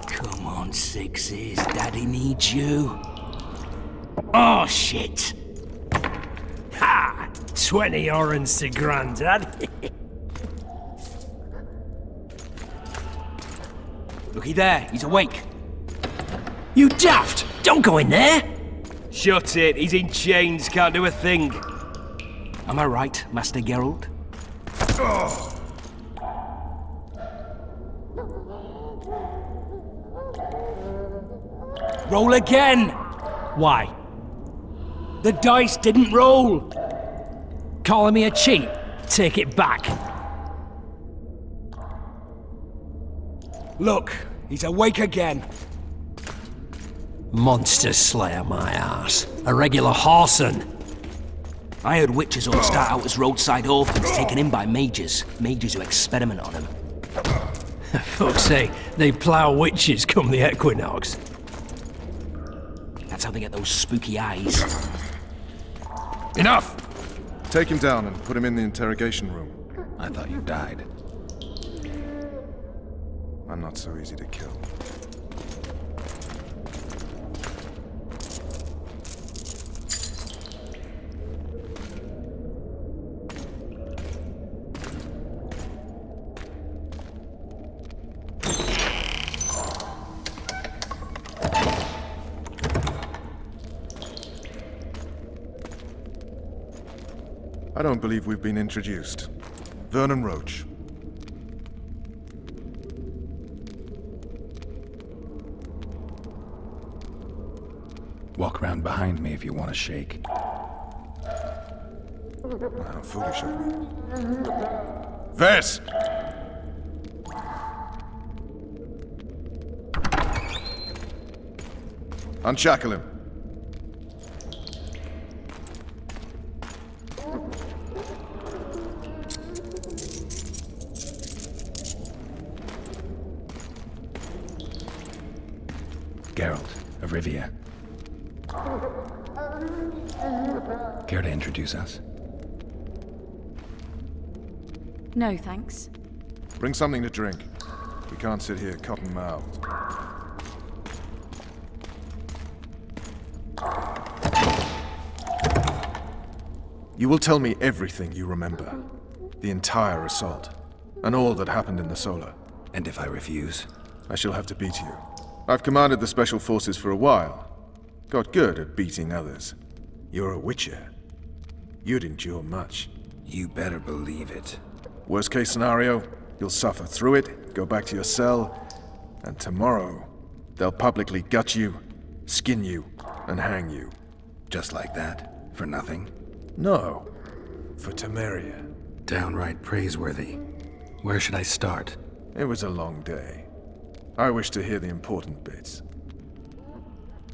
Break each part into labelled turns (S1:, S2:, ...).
S1: Come on, sixes. Daddy needs you. Oh, shit. Ha! 20 orange to Grandad. Looky there, he's awake. You daft! Don't go in there!
S2: Shut it, he's in chains, can't do a thing.
S1: Am I right, Master Geralt? Roll again!
S3: Why?
S1: The dice didn't roll!
S3: Calling me a cheat? Take it back.
S1: Look, he's awake again.
S3: Monster Slayer, my ass. A regular whoreson.
S1: I heard witches all start out as roadside orphans taken in by mages. Mages who experiment on them.
S3: Fuck's sake, they plough witches come the equinox.
S1: That's how they get those spooky eyes.
S4: Enough! Take him down and put him in the interrogation room.
S5: I thought you died.
S4: I'm not so easy to kill. I don't believe we've been introduced. Vernon Roach.
S5: Walk around behind me if you want to shake.
S4: How foolish of me. Vess! Unshackle him.
S5: Geralt of Rivia. Care to introduce us?
S6: No, thanks.
S4: Bring something to drink. We can't sit here cotton-mouthed. You will tell me everything you remember. The entire assault. And all that happened in the Solar.
S5: And if I refuse?
S4: I shall have to beat you. I've commanded the Special Forces for a while. Got good at beating others. You're a Witcher. You'd endure much.
S5: You better believe it.
S4: Worst case scenario, you'll suffer through it, go back to your cell, and tomorrow, they'll publicly gut you, skin you, and hang you.
S5: Just like that? For nothing?
S4: No. For Temeria.
S5: Downright praiseworthy. Where should I start?
S4: It was a long day. I wish to hear the important bits.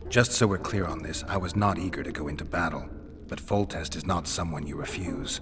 S5: Just so we're clear on this, I was not eager to go into battle, but Foltest is not someone you refuse.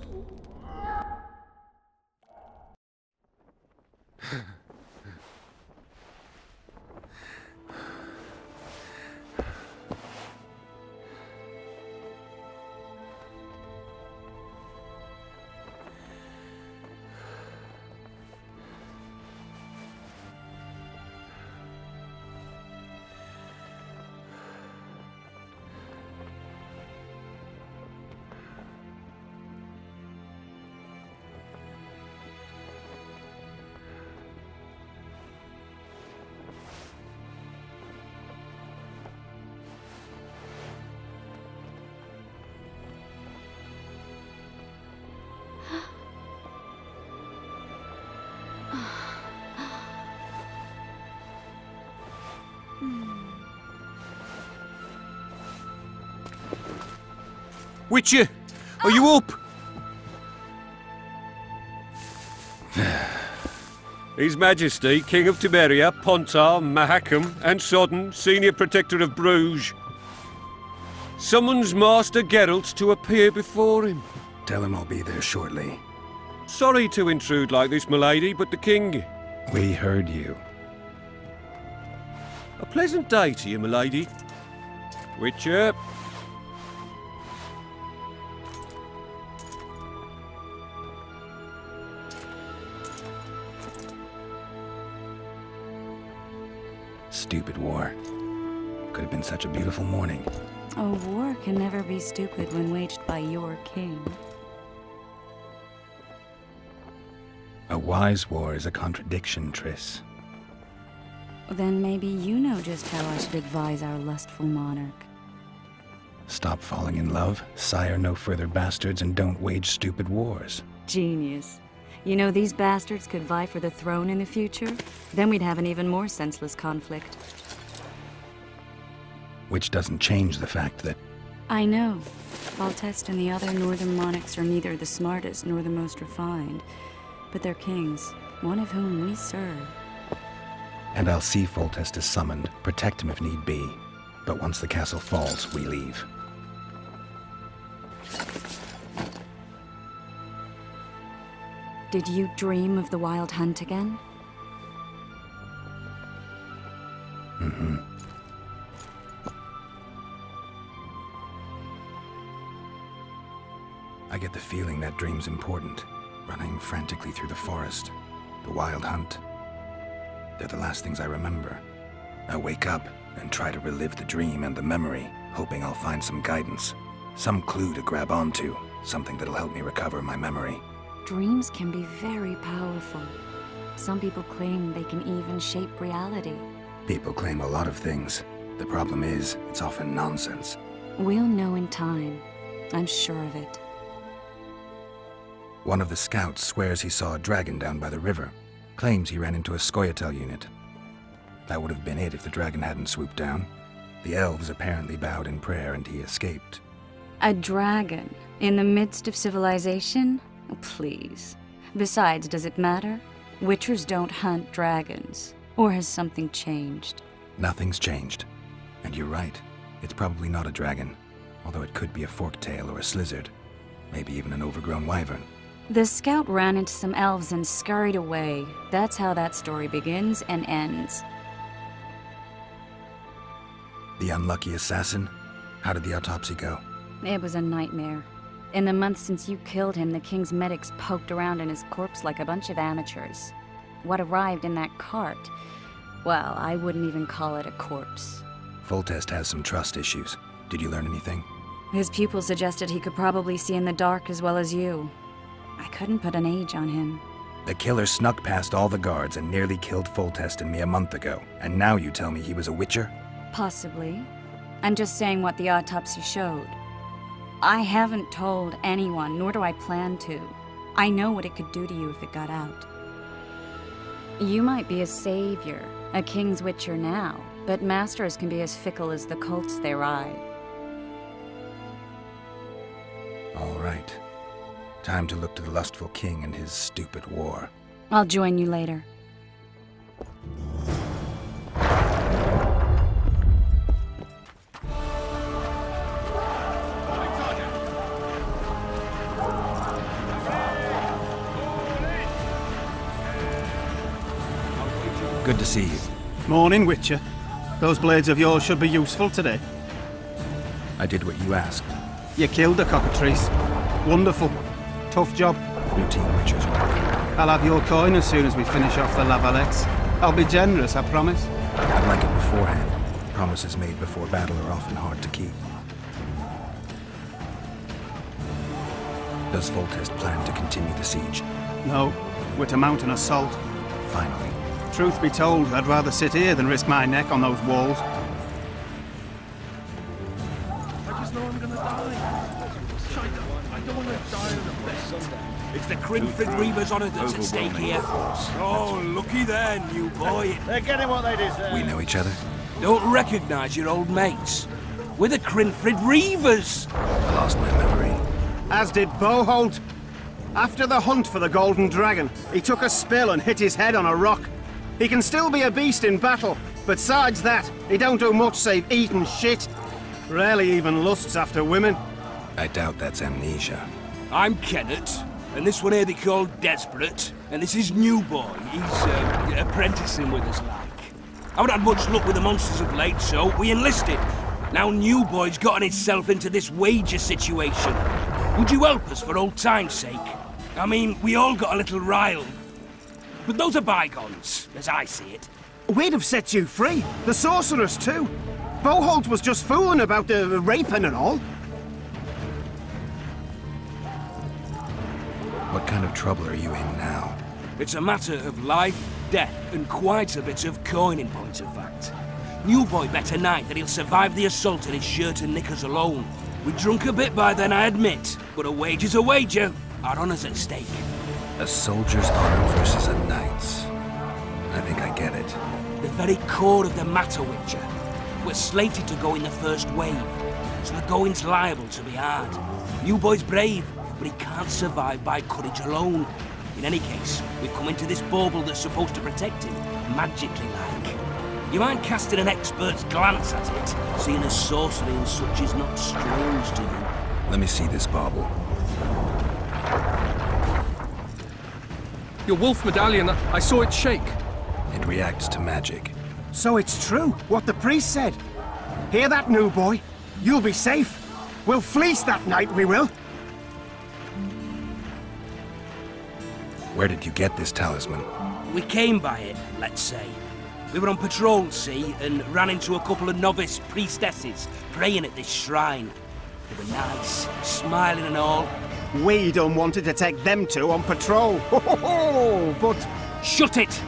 S2: Witcher, are you up? His Majesty, King of Temeria, Pontar, Mahakam, and Sodden, Senior Protector of Bruges, summons Master Geralt to appear before him.
S5: Tell him I'll be there shortly.
S2: Sorry to intrude like this, milady, but the King...
S5: We heard you.
S2: A pleasant day to you, milady. Witcher.
S5: Stupid war. Could have been such a beautiful morning.
S7: A war can never be stupid when waged by your king.
S5: A wise war is a contradiction, Triss.
S7: Then maybe you know just how I should advise our lustful monarch.
S5: Stop falling in love, sire no further bastards, and don't wage stupid wars.
S7: Genius. You know, these bastards could vie for the throne in the future? Then we'd have an even more senseless conflict.
S5: Which doesn't change the fact that...
S7: I know. Foltest and the other northern monarchs are neither the smartest nor the most refined. But they're kings, one of whom we serve.
S5: And I'll see Foltest is summoned, protect him if need be. But once the castle falls, we leave.
S7: Did you dream of the Wild Hunt again?
S5: Mm-hmm. I get the feeling that dream's important. Running frantically through the forest. The Wild Hunt. They're the last things I remember. I wake up and try to relive the dream and the memory, hoping I'll find some guidance. Some clue to grab onto. Something that'll help me recover my memory.
S7: Dreams can be very powerful. Some people claim they can even shape reality.
S5: People claim a lot of things. The problem is, it's often nonsense.
S7: We'll know in time. I'm sure of it.
S5: One of the scouts swears he saw a dragon down by the river. Claims he ran into a Scoia'tael unit. That would have been it if the dragon hadn't swooped down. The elves apparently bowed in prayer and he escaped.
S7: A dragon? In the midst of civilization? Oh, please. Besides, does it matter? Witchers don't hunt dragons. Or has something changed?
S5: Nothing's changed. And you're right. It's probably not a dragon. Although it could be a forktail or a slizzard. Maybe even an overgrown wyvern.
S7: The scout ran into some elves and scurried away. That's how that story begins and ends.
S5: The unlucky assassin? How did the autopsy go?
S7: It was a nightmare. In the months since you killed him, the king's medics poked around in his corpse like a bunch of amateurs. What arrived in that cart? Well, I wouldn't even call it a corpse.
S5: Foltest has some trust issues. Did you learn anything?
S7: His pupil suggested he could probably see in the dark as well as you. I couldn't put an age on him.
S5: The killer snuck past all the guards and nearly killed Foltest and me a month ago. And now you tell me he was a witcher?
S7: Possibly. I'm just saying what the autopsy showed. I haven't told anyone, nor do I plan to. I know what it could do to you if it got out. You might be a savior, a king's witcher now, but masters can be as fickle as the colts they ride.
S5: All right. Time to look to the lustful king and his stupid war.
S7: I'll join you later.
S5: Good to see you.
S8: Morning, Witcher. Those blades of yours should be useful today.
S5: I did what you asked.
S8: You killed the cockatrice. Wonderful. Tough job.
S5: Routine Witcher's work.
S8: I'll have your coin as soon as we finish off the lavalettes. I'll be generous, I promise.
S5: I'd like it beforehand. Promises made before battle are often hard to keep. Does Foltest plan to continue the siege?
S8: No, we're to mount an assault.
S5: Finally.
S8: Truth be told, I'd rather sit here than risk my neck on those walls.
S4: I just know I'm gonna die. I don't want to die on the best.
S1: It's the Crinford Reavers' honor that's at stake here. Oh, looky there, new boy.
S9: They're getting what they deserve.
S5: We know each other?
S1: Don't recognize your old mates. We're the Crinford Reavers.
S5: I lost my memory.
S8: As did Boholt. After the hunt for the Golden Dragon, he took a spill and hit his head on a rock. He can still be a beast in battle, but besides that, he don't do much save eat and shit. Rarely even lusts after women.
S5: I doubt that's amnesia.
S1: I'm Kenneth, and this one here they call Desperate, and this is New Boy. He's apprenticing with us, like. I haven't had much luck with the monsters of late, so we enlisted. Now New Boy's gotten himself into this wager situation. Would you help us for old time's sake? I mean, we all got a little riled. But those are bygones, as I see it.
S8: We'd have set you free. The sorceress, too. Boholt was just fooling about the raping and all.
S5: What kind of trouble are you in now?
S1: It's a matter of life, death, and quite a bit of coin in point of fact. New boy bet tonight that he'll survive the assault in his shirt and knickers alone. We drunk a bit by then, I admit, but a wager's a wager. Our honor's at stake.
S5: A soldier's honor versus a knight's. I think I get it.
S1: The very core of the matter, Witcher. We're slated to go in the first wave, so the going's liable to be hard. New boy's brave, but he can't survive by courage alone. In any case, we've come into this bauble that's supposed to protect him, magically like. You mind casting an expert's glance at it, seeing as sorcery and such is not strange to you?
S5: Let me see this bauble.
S9: Your wolf medallion, I saw it shake.
S5: It reacts to magic.
S8: So it's true, what the priest said. Hear that, new boy? You'll be safe. We'll fleece that night, we will.
S5: Where did you get this talisman?
S1: We came by it, let's say. We were on patrol, see, and ran into a couple of novice priestesses praying at this shrine. They were nice, smiling and all.
S8: We don't wanted to take them two on patrol. But...
S1: Shut it!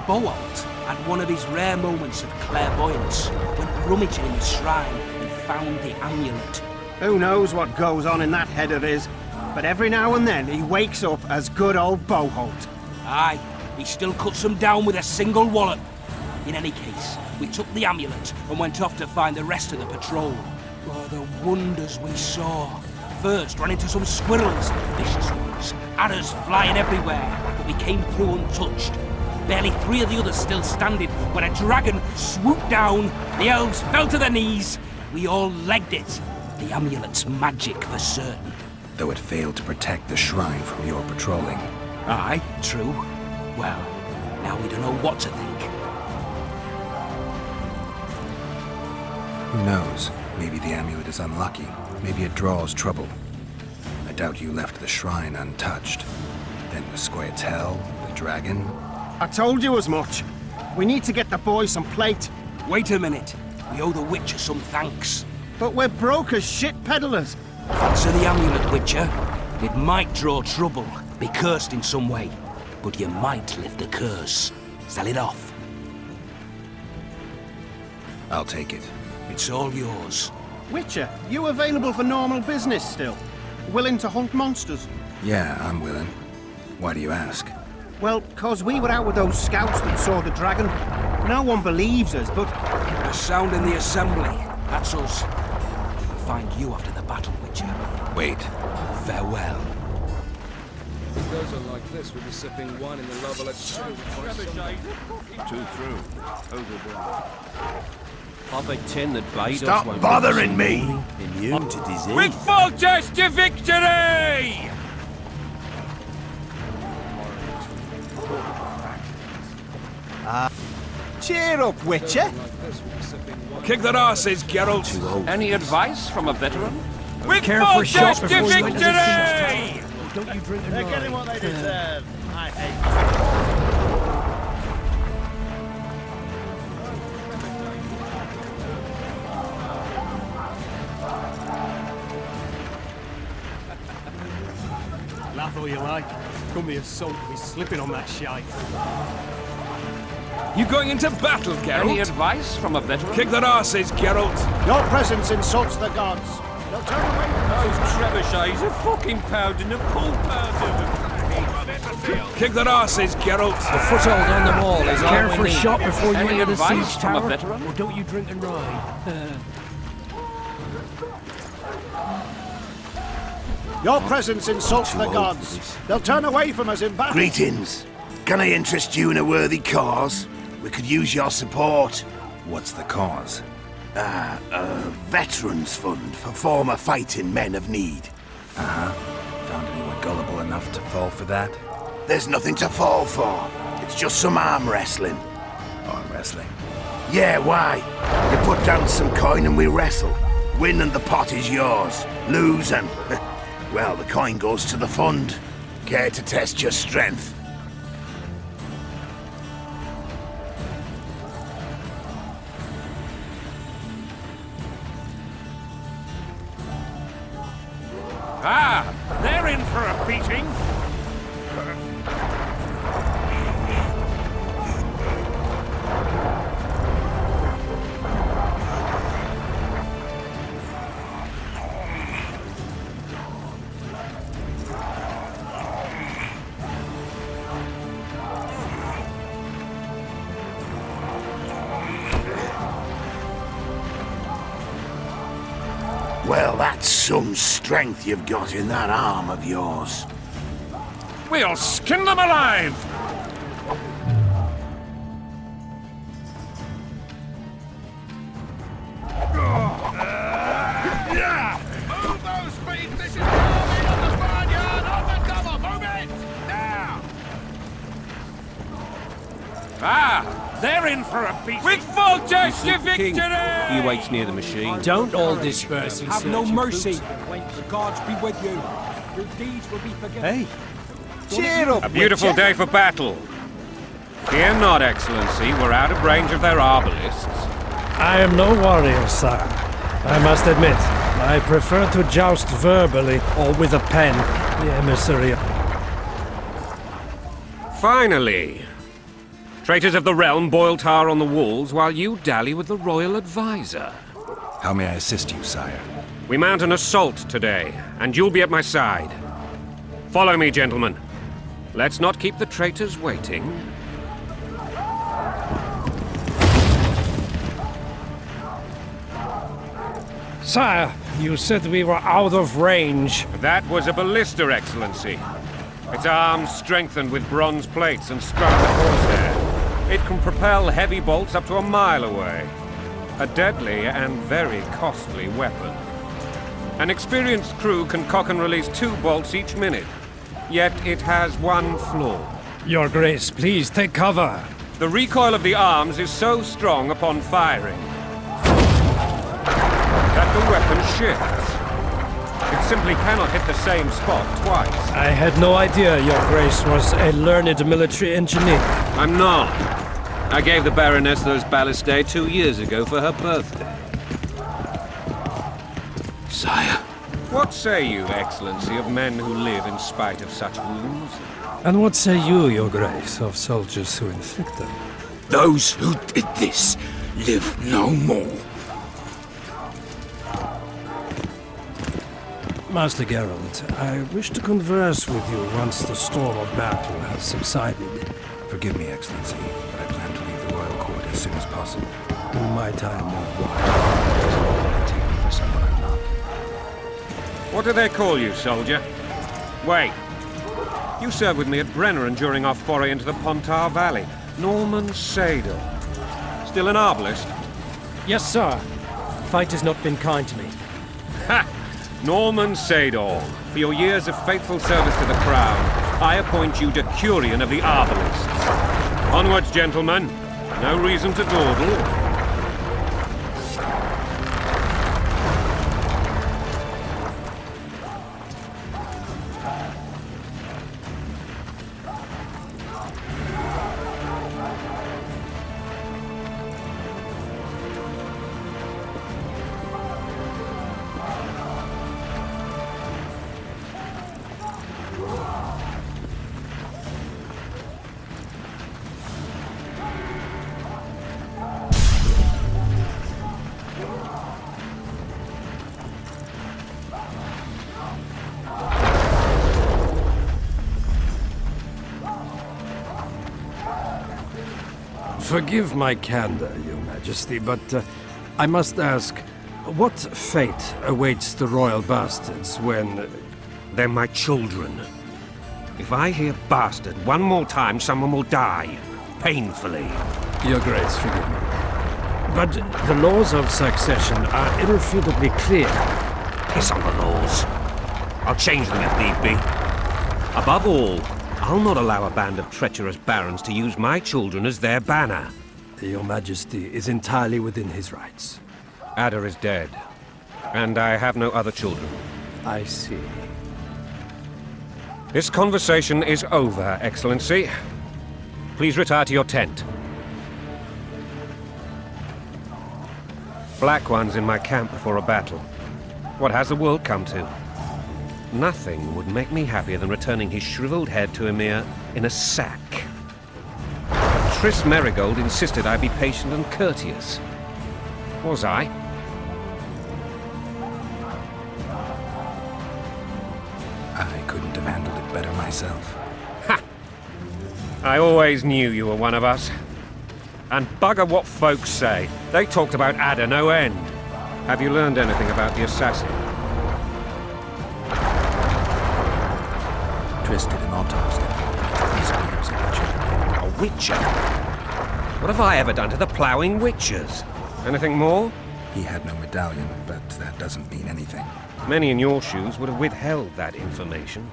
S1: Boholt had one of his rare moments of clairvoyance, went rummaging in the shrine and found the amulet.
S8: Who knows what goes on in that head of his, but every now and then he wakes up as good old Boholt.
S1: Aye, he still cuts them down with a single wallop. In any case, we took the amulet and went off to find the rest of the patrol. Oh, the wonders we saw. First, ran into some squirrels, vicious ones, arrows flying everywhere, but we came through untouched. Barely 3 of the others still standing when a dragon swooped down, the elves fell to their knees. We all legged it. The amulet's magic for certain.
S5: Though it failed to protect the shrine from your patrolling.
S1: Aye, true. Well, now we don't know what to think.
S5: Who knows? Maybe the amulet is unlucky. Maybe it draws trouble. I doubt you left the shrine untouched. Then the Squirtel, the dragon...
S8: I told you as much. We need to get the boys some plate.
S1: Wait a minute. We owe the Witcher some thanks.
S8: But we're broke as shit peddlers.
S1: Answer the amulet, Witcher. It might draw trouble, be cursed in some way, but you might lift the curse. Sell it off.
S5: I'll take it.
S1: It's all yours.
S8: Witcher, you available for normal business still? Willing to hunt monsters?
S5: Yeah, I'm willing. Why do you ask?
S8: Well, 'cause we were out with those scouts that saw the dragon. No one believes us, but...
S1: A sound in the assembly. That's us. We'll find you after the battle, Witcher.
S5: Wait.
S1: Farewell.
S9: Those are like this, we'll be sipping wine in the lava
S10: Too through. Overboard.
S11: I've a tin that Blade
S10: Stop bothering me!
S11: Immune to disease.
S2: With Foltest to victory!
S8: Cheer up, Witcher!
S1: Kick their asses, Geralt.
S11: Any advice from a veteran?
S2: With Foltest to victory!
S3: Don't you drink and
S10: They're
S3: ride.
S10: getting what they deserve. I hate
S3: Laugh all you like. Come the assault, be slipping on that shite.
S1: You going into battle, Geralt?
S11: Any advice from a veteran?
S1: Kick their asses, Geralt.
S10: Your presence insults the gods. They'll turn away from
S2: Those trebuchets are fucking pounding the pulp out of them.
S1: Kick their asses, Geralt.
S3: The foothold on the wall is care for a shot before you
S11: Any
S3: enter the
S11: advice
S3: siege
S11: from a
S3: tower.
S11: veteran?
S3: Or don't you drink and ride?
S10: Your presence insults the gods. They'll turn away from us in battle.
S12: Greetings. Can I interest you in a worthy cause? We could use your support.
S5: What's the cause?
S12: A veterans fund for former fighting men of need.
S5: Uh-huh. Found anyone gullible enough to fall for that?
S12: There's nothing to fall for. It's just some arm wrestling.
S5: Arm wrestling?
S12: Yeah, why? You put down some coin and we wrestle. Win and the pot is yours. Lose and... well, the coin goes to the fund. Care to test your strength?
S2: they're in for a beating!
S12: Well, that's some strength you've got in that arm of yours.
S2: We'll skin them alive!
S12: Move those feet! This is the army of the barnyard! On the double! Move it! Now!
S2: Ah! They're in for a beating! With full dash to victory!
S11: He waits near the machine.
S3: Don't all disperse in
S1: Have no
S3: search of
S1: mercy.
S3: boots.
S1: The gods be with you. Your deeds will be forgiven.
S11: Hey, cheer up!
S2: A beautiful day for battle. Fear not, Excellency. We're out of range of their arbalésists.
S3: I am no warrior, sir. I must admit, I prefer to joust verbally or with a pen, the emissary.
S2: Finally! Traitors of the realm boil tar on the walls while you dally with the royal advisor.
S5: How may I assist you, sire?
S2: We mount an assault today, and you'll be at my side. Follow me, gentlemen. Let's not keep the traitors waiting.
S3: Sire, you said we were out of range.
S2: That was a ballista, Excellency. Its arms strengthened with bronze plates and strung with horsehair. It can propel heavy bolts up to a mile away. A deadly and very costly weapon. An experienced crew can cock and release 2 bolts each minute. Yet it has one flaw.
S3: Your Grace, please take cover.
S2: The recoil of the arms is so strong upon firing that the weapon shifts. It simply cannot hit the same spot twice.
S3: I had no idea Your Grace was a learned military engineer.
S11: I'm not. I gave the Baroness those ballistae 2 years ago for her birthday.
S5: Sire.
S2: What say you, Excellency, of men who live in spite of such wounds?
S3: And what say you, Your Grace, of soldiers who inflict them?
S12: Those who did this live no more.
S3: Master Geralt, I wish to converse with you once the storm of battle has subsided.
S5: Forgive me, Excellency, but I plan to leave the royal court as soon as possible.
S3: Might I know why?
S5: Take me for someone I'm not.
S2: What do they call you, soldier? Wait. You served with me at Brenner during our foray into the Pontar Valley. Norman Sador. Still an arbalist?
S3: Yes, sir. Fate has not been kind to me.
S2: Ha! Norman Sador, for your years of faithful service to the Crown, I appoint you Decurion of the Arbalists. Onwards, gentlemen. No reason to dawdle.
S3: Forgive my candor, Your Majesty, but I must ask, what fate awaits the royal bastards when...
S2: They're my children. If I hear bastard one more time, someone will die. Painfully.
S3: Your Grace, forgive me. But the laws of succession are irrefutably clear.
S2: Piss on the laws. I'll change them if need be. Above all, I'll not allow a band of treacherous barons to use my children as their banner.
S3: Your Majesty is entirely within his rights.
S2: Ada is dead, and I have no other children.
S3: I see.
S2: This conversation is over, Excellency. Please retire to your tent. Black ones in my camp before a battle. What has the world come to? nothing would make me happier than returning his shriveled head to Emir in a sack. But Triss Merigold insisted I be patient and courteous. Was I?
S5: I couldn't have handled it better myself.
S2: Ha! I always knew you were one of us. And bugger what folks say. They talked about Ada no end. Have you learned anything about the assassin?
S5: Triss did an autopsy. He was a witcher.
S2: A witcher? What have I ever done to the ploughing witchers? Anything more?
S5: He had no medallion, but that doesn't mean anything.
S2: Many in your shoes would have withheld that information.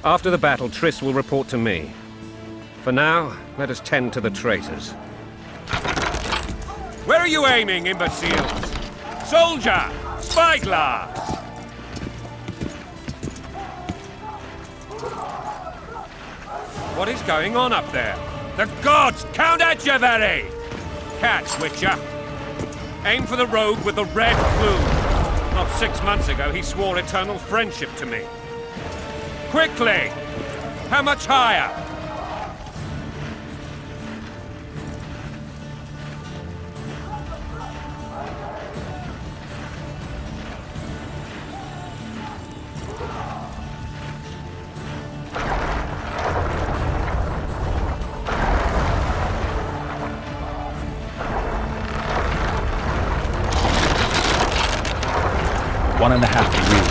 S2: After the battle, Triss will report to me. For now, let us tend to the traitors. Where are you aiming, imbeciles? Soldier! Spyglass! What is going on up there? The gods! Count Etcheverry! Catch, Witcher! Aim for the rogue with the red plume. Not 6 months ago, he swore eternal friendship to me. Quickly! How much higher?
S5: One and a half degrees.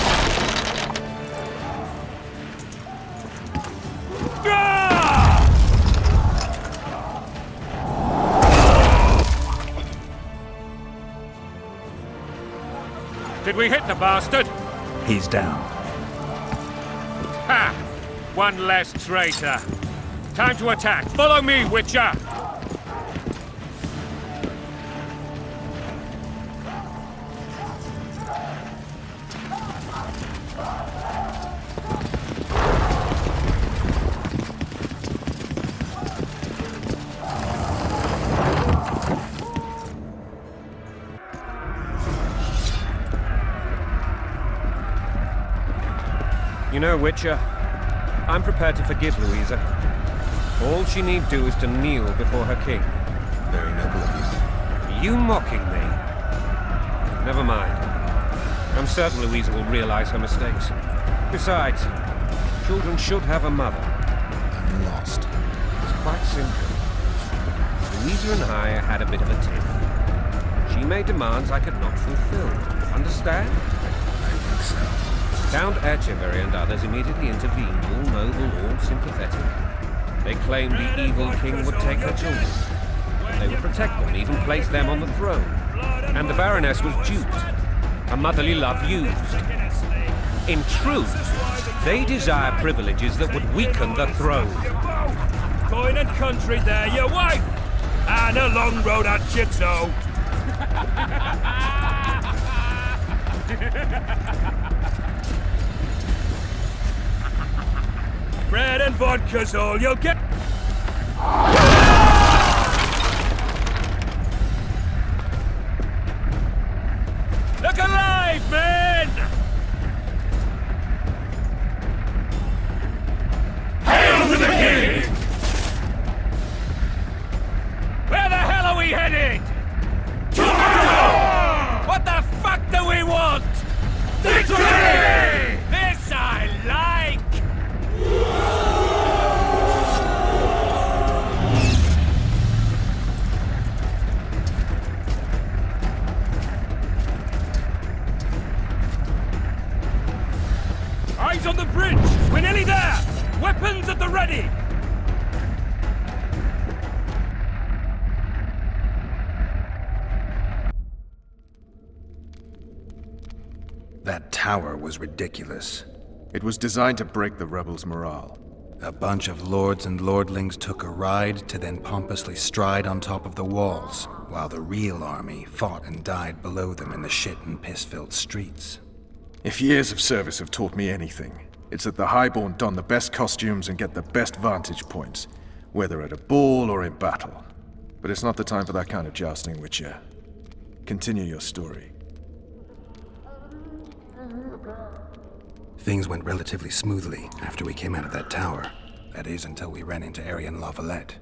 S2: Did we hit the bastard?
S5: He's down.
S2: Ha! One less traitor. Time to attack. Follow me, Witcher! You know, Witcher, I'm prepared to forgive Louisa. All she need do is to kneel before her king.
S5: Very noble of you.
S2: Are you mocking me? Never mind. I'm certain Louisa will realize her mistakes. Besides, children should have a mother.
S5: I'm lost.
S2: It's quite simple. Louisa and I had a bit of a tiff. She made demands I could not fulfill. Understand?
S5: I think so.
S2: Count Etcheverry and others immediately intervened, all noble, all sympathetic. They claimed the evil king would take her children. They would protect them, even place them on the throne. And the Baroness was duped. Her motherly love used. In truth, they desire privileges that would weaken the throne.
S1: Coin and country there, your wife! And a long road at your toe. Bread and vodka's all you'll get. Look alive, men! Hail to the king! Where the hell are we headed? To what the fuck do we want? Victory! This I like! Eyes on the bridge! We're nearly there! Weapons at the ready!
S5: That tower was ridiculous.
S4: It was designed to break the rebels' morale.
S5: A bunch of lords and lordlings took a ride to then pompously stride on top of the walls, while the real army fought and died below them in the shit and piss-filled streets.
S4: If years of service have taught me anything, it's that the Highborn don the best costumes and get the best vantage points, whether at a ball or in battle. But it's not the time for that kind of jousting, Witcher. Continue your story.
S5: Things went relatively smoothly after we came out of that tower. That is, until we ran into Arian Lavalette.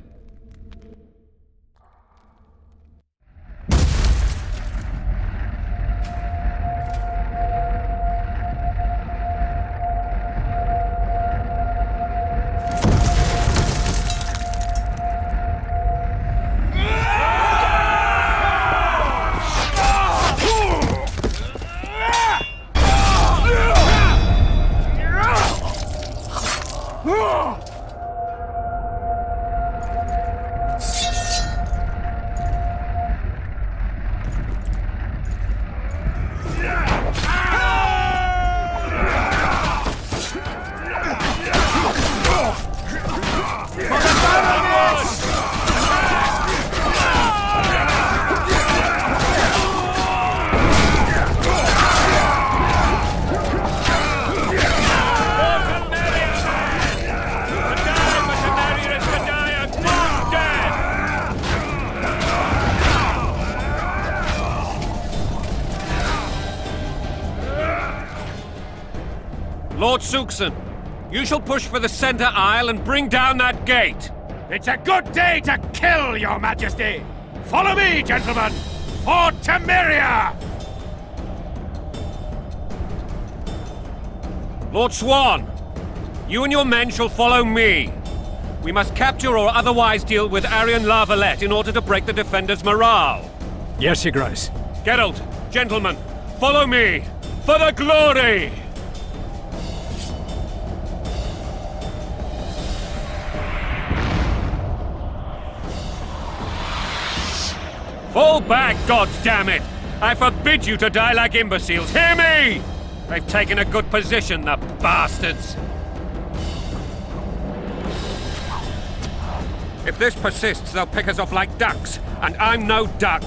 S2: Lord Suxon, you shall push for the center aisle and bring down that gate.
S13: It's a good day to kill, Your Majesty! Follow me, gentlemen! For Temeria!
S2: Lord Swan, you and your men shall follow me. We must capture or otherwise deal with Arian Lavalette in order to break the defenders' morale.
S3: Yes, Your Grace.
S2: Geralt, gentlemen, follow me! For the glory! Fall back, goddammit! I forbid you to die like imbeciles. Hear me! They've taken a good position, the bastards. If this persists, they'll pick us off like ducks, and I'm no duck.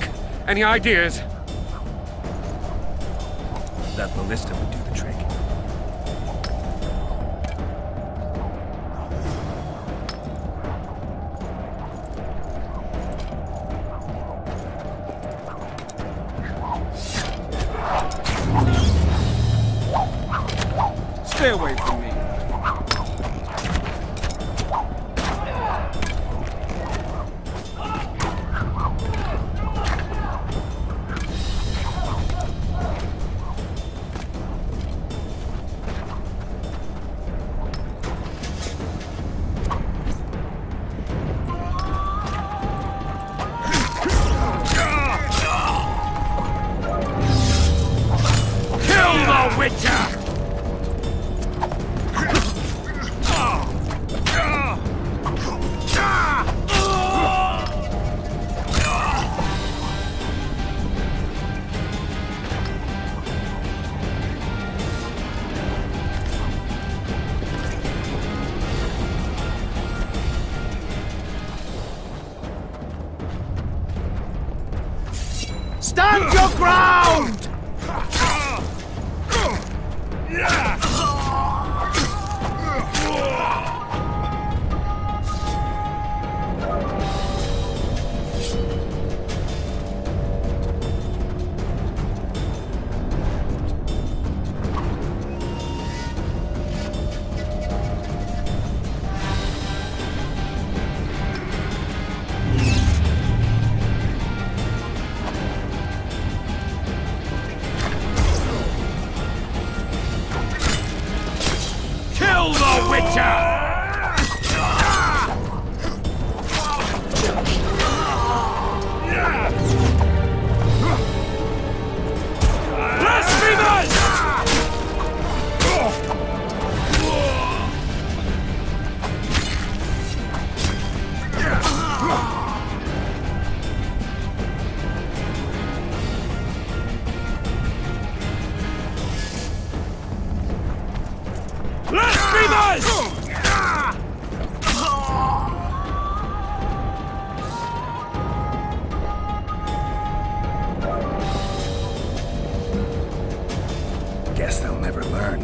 S2: Any ideas?
S5: That ballista would do the trick.
S9: Stay away from me.
S13: Kill the Witcher!
S8: Stand your ground!
S13: Kill the Witcher! Blasphemers! Blasphemers!
S5: Guess they'll never learn.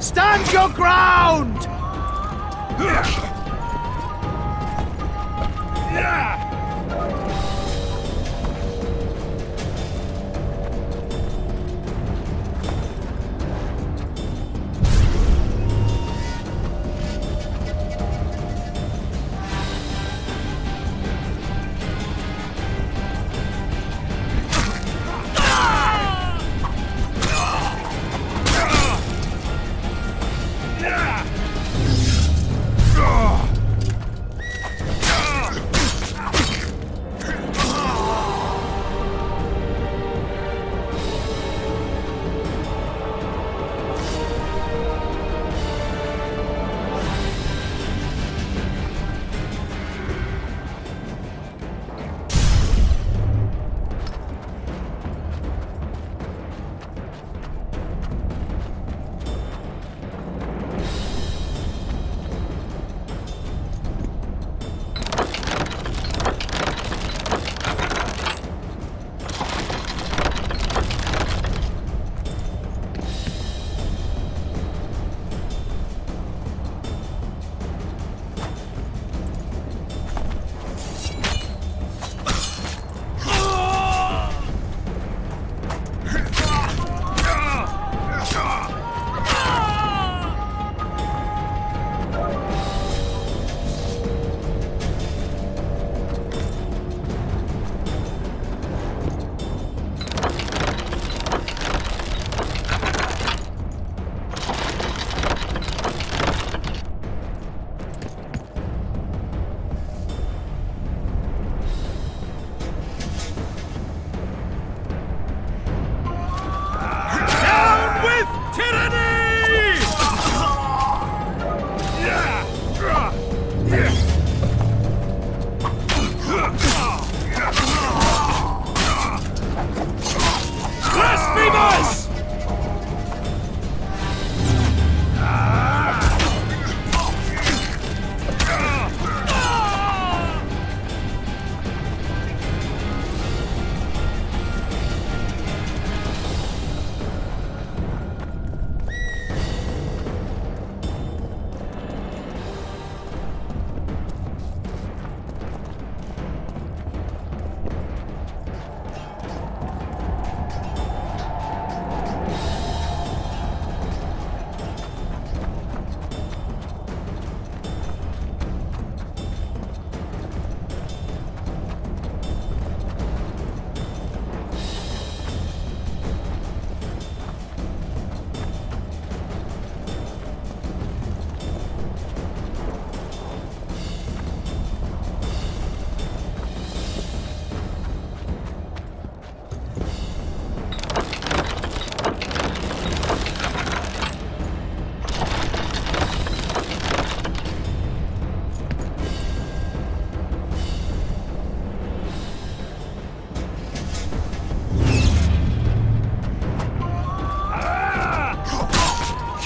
S10: Stand your ground!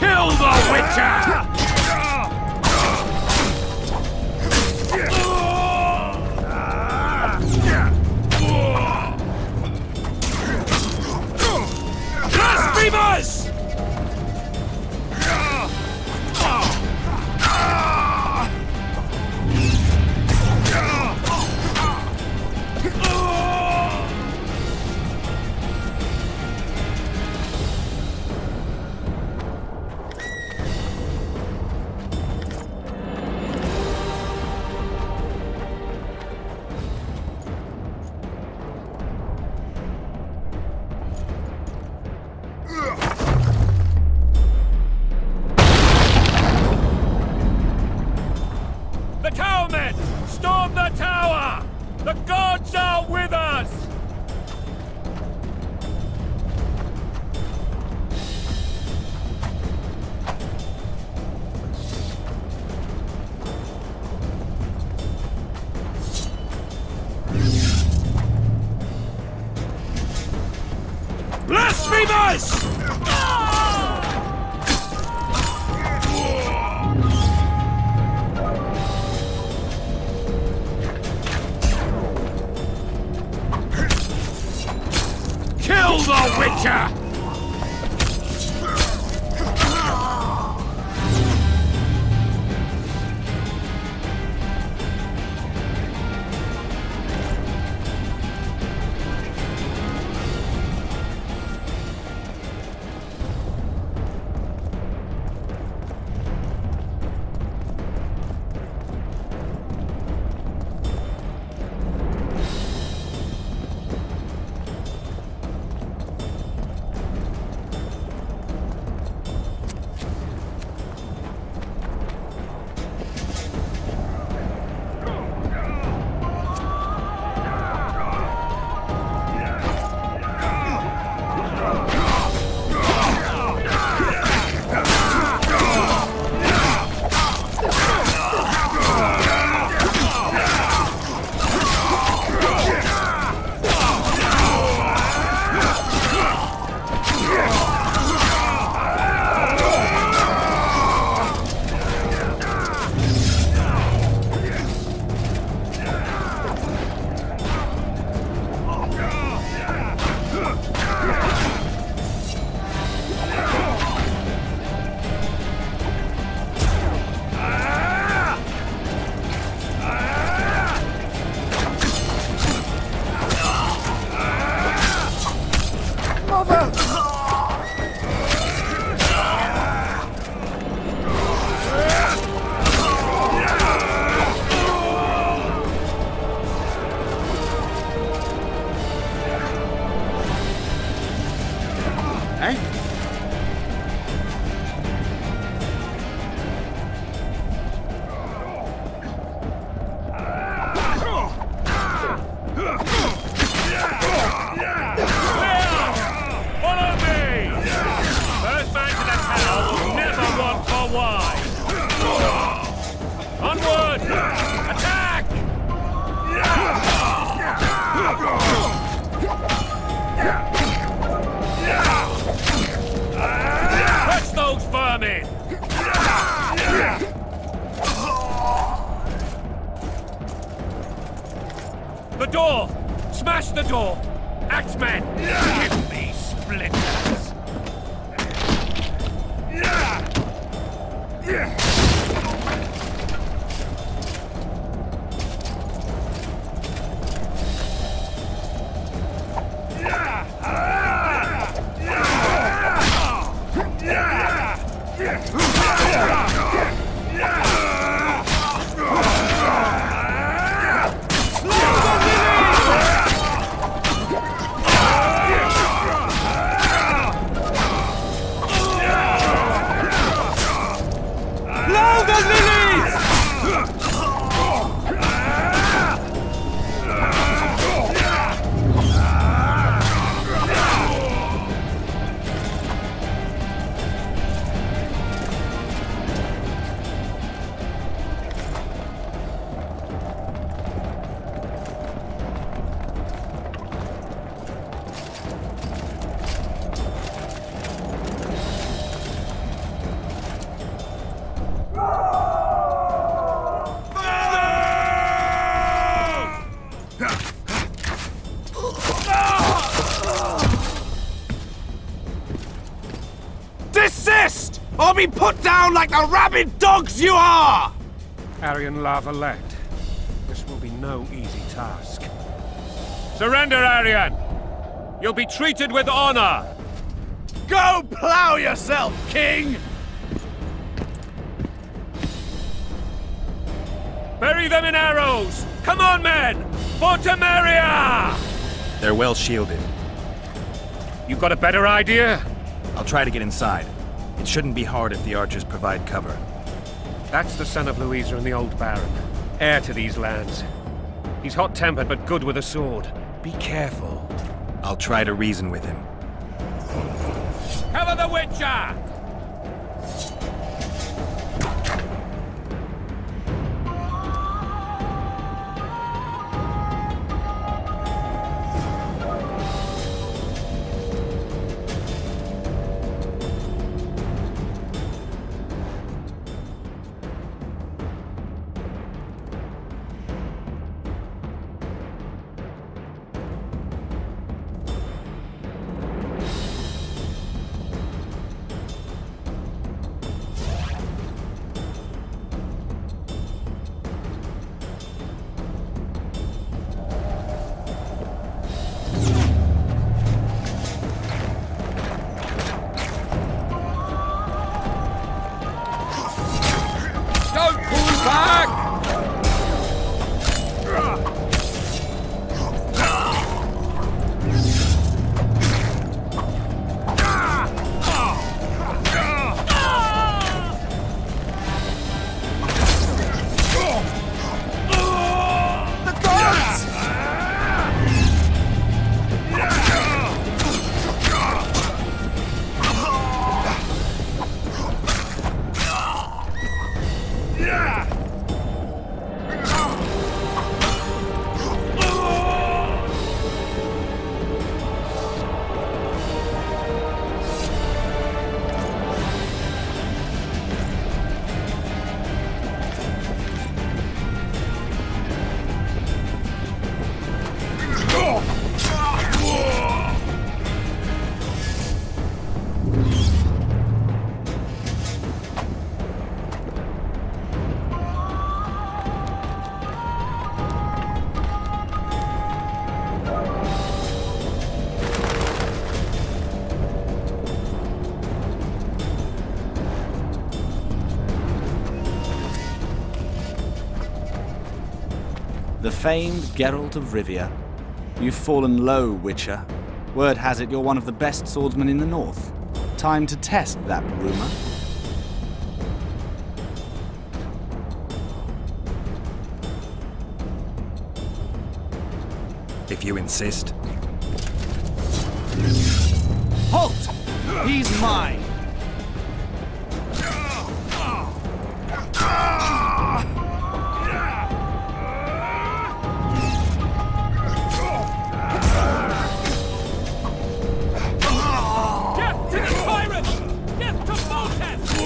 S13: Kill the Witcher!
S10: Cover!
S2: The door! Smash the door! Axemen! Give me splinters!
S13: Desist! Or be put down like the rabid dogs you are!
S2: Aryan Lavalette. This will be no easy task. Surrender, Aryan! You'll be treated with honor!
S13: Go plow yourself, King!
S2: Bury them in arrows! Come on, men! For Temeria!
S14: They're well shielded.
S2: You got a better idea?
S14: I'll try to get inside. It shouldn't be hard if the archers provide cover.
S2: That's the son of Louisa and the old Baron. Heir to these lands. He's hot-tempered but good with a sword. Be careful.
S14: I'll try to reason with him.
S2: Cover the Witcher!
S15: The famed Geralt of Rivia. You've fallen low, Witcher. Word has it you're one of the best swordsmen in the north. Time to test that rumor.
S5: If you insist.
S15: Halt! He's mine!
S13: Death to the tyrant! Death to Voltes!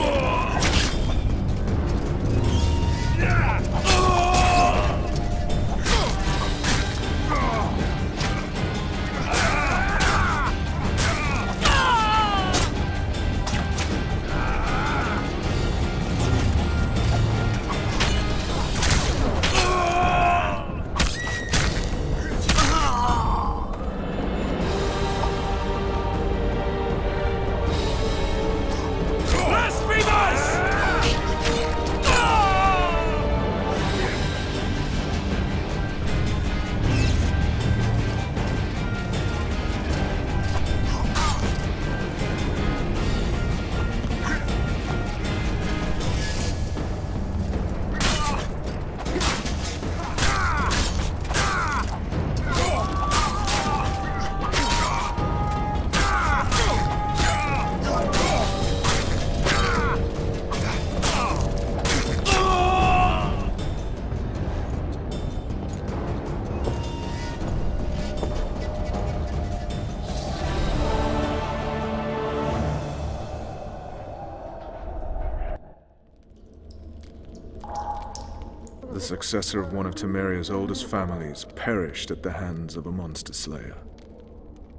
S4: The successor of one of Temeria's oldest families perished at the hands of a monster slayer.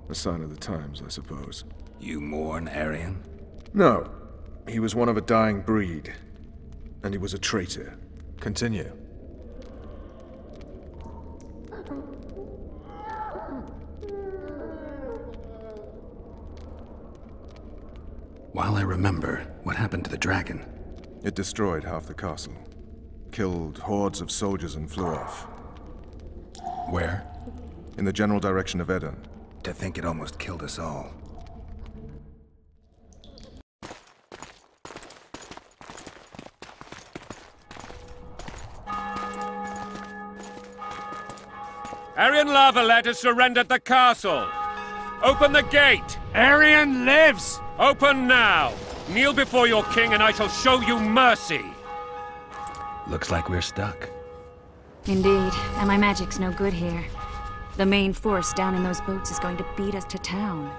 S4: A sign of the times, I suppose.
S5: You mourn Arian?
S4: No. He was one of a dying breed. And he was a traitor. Continue.
S5: While I remember, what happened to the dragon?
S4: It destroyed half the castle. Killed hordes of soldiers and flew off.
S5: Where?
S4: In the general direction of Edon.
S5: To think it almost killed us all.
S2: Arian Lavalet has surrendered the castle. Open the gate.
S13: Arian lives!
S2: Open now. Kneel before your king and I shall show you mercy.
S5: Looks like we're stuck.
S7: Indeed, and my magic's no good here. The main force down in those boats is going to beat us to town.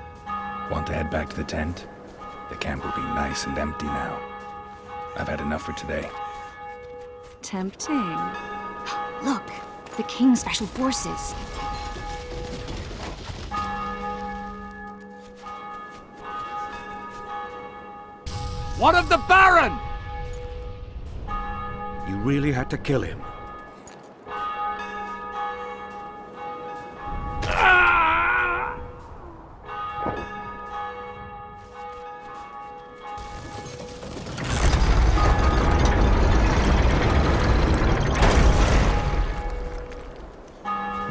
S5: Want to head back to the tent? The camp will be nice and empty now. I've had enough for today.
S7: Tempting. Look, the King's Special Forces.
S13: What of the Baron?
S1: You really had to kill him.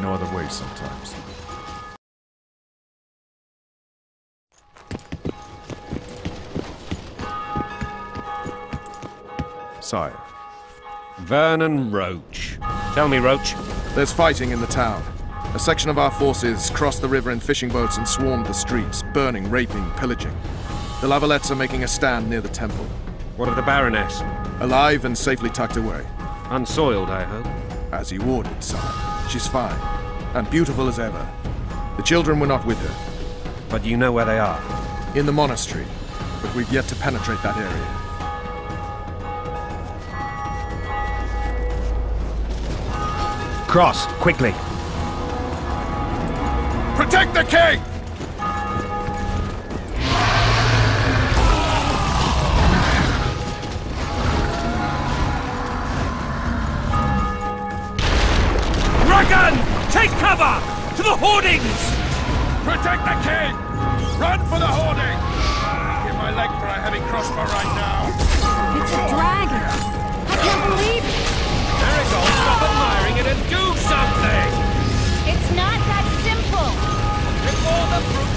S4: No other way sometimes. Sire.
S2: Vernon Roach. Tell me, Roach.
S4: There's fighting in the town. A section of our forces crossed the river in fishing boats and swarmed the streets, burning, raping, pillaging. The Lavalettes are making a stand near the temple.
S2: What of the Baroness?
S4: Alive and safely tucked away.
S2: Unsoiled, I hope.
S4: As you ordered, sire. She's fine. And beautiful as ever. The children were not with her.
S2: But you know where they are?
S4: In the monastery. But we've yet to penetrate that area.
S14: Cross, quickly.
S4: Protect the king!
S13: Dragon! Take cover! To the hoardings!
S12: Protect the king! Run for the hoarding! Give my leg for a heavy crossbow right now.
S7: It's a dragon! I can't believe it!
S2: Marigold, stop admiring it and do something!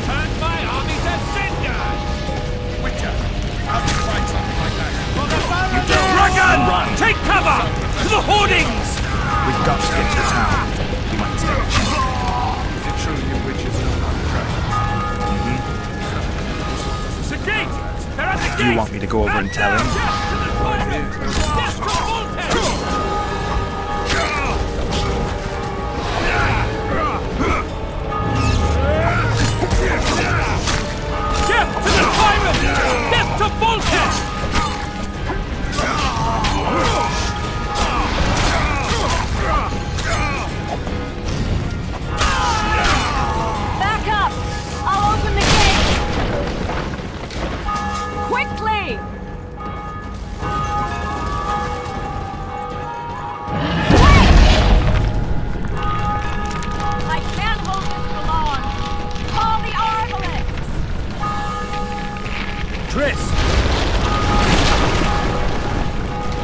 S13: turns my army to cinders!
S14: Witcher, how do you fight something like that?
S13: For the Baron!
S14: Dragon! Run!
S13: Take cover! To the hoardings!
S14: We've got to get to the town. You might stay.
S9: Is it true you witches know how to track?
S13: It's a gate! They're at the gate!
S14: Do you want me to go over and tell him?
S13: Death to the tyrant! Death to Voltes!
S7: Back up! I'll open the gate! Quickly! I can't hold this for long. Call the arbalists!
S14: Triss!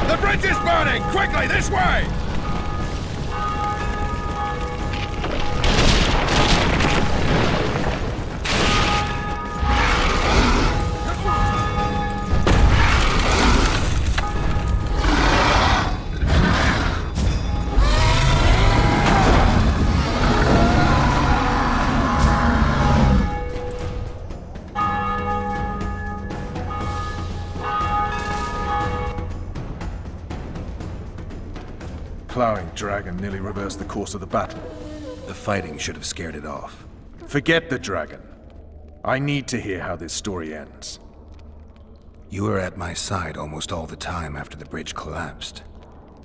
S13: The bridge is burning! Quickly, this way!
S4: Plowing dragon nearly reversed the course of the battle.
S5: The fighting should have scared it off.
S4: Forget the dragon. I need to hear how this story ends.
S5: You were at my side almost all the time after the bridge collapsed.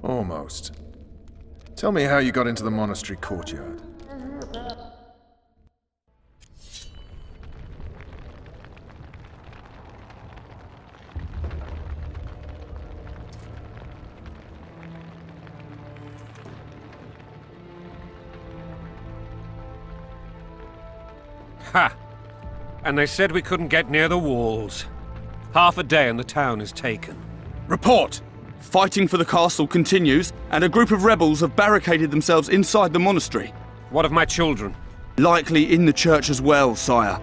S4: Almost. Tell me how you got into the monastery courtyard.
S2: Ha! And they said we couldn't get near the walls. Half a day and the town is taken.
S15: Report! Fighting for the castle continues, and a group of rebels have barricaded themselves inside the monastery.
S2: What of my children?
S15: Likely in the church as well, sire.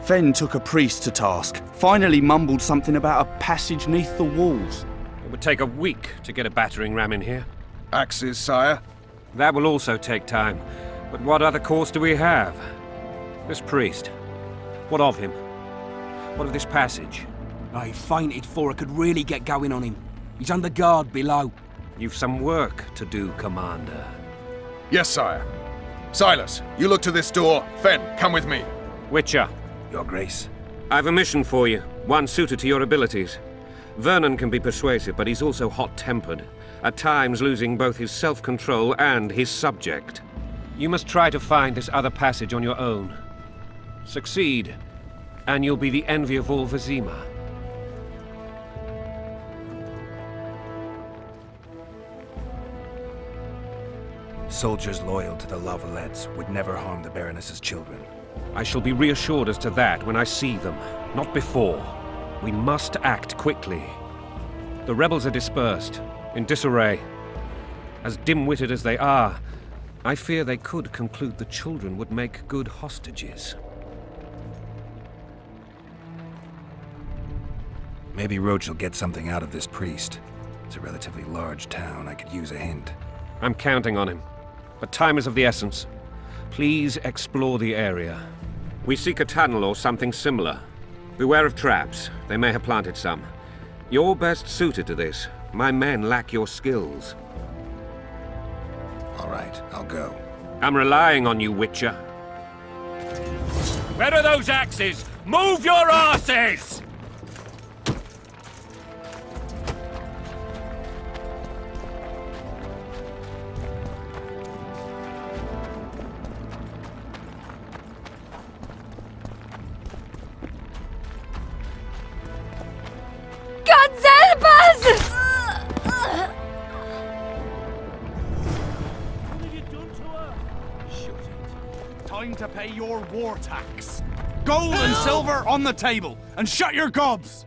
S15: Fen took a priest to task, finally mumbled something about a passage neath the walls.
S2: It would take a week to get a battering ram in here.
S4: Axes, sire?
S2: That will also take time. But what other course do we have? This priest. What of him? What of this passage?
S1: I fainted before I could really get going on him. He's under guard below.
S2: You've some work to do, Commander.
S4: Yes, sire. Silas, you look to this door. Fen, come with me.
S2: Witcher.
S5: Your Grace.
S2: I've a mission for you, one suited to your abilities. Vernon can be persuasive, but he's also hot-tempered, at times losing both his self-control and his subject. You must try to find this other passage on your own. Succeed, and you'll be the envy of all Vizima.
S5: Soldiers loyal to the Lavalettes would never harm the Baroness's children.
S2: I shall be reassured as to that when I see them, not before. We must act quickly. The rebels are dispersed, in disarray. As dim-witted as they are, I fear they could conclude the children would make good hostages.
S5: Maybe Roach will get something out of this priest. It's a relatively large town. I could use a hint.
S2: I'm counting on him. But time is of the essence. Please explore the area. We seek a tunnel or something similar. Beware of traps. They may have planted some. You're best suited to this. My men lack your skills.
S5: All right, I'll go.
S2: I'm relying on you, Witcher.
S13: Where are those axes? Move your asses!
S15: Time to pay your war tax. Gold and silver on the table, and shut your gobs!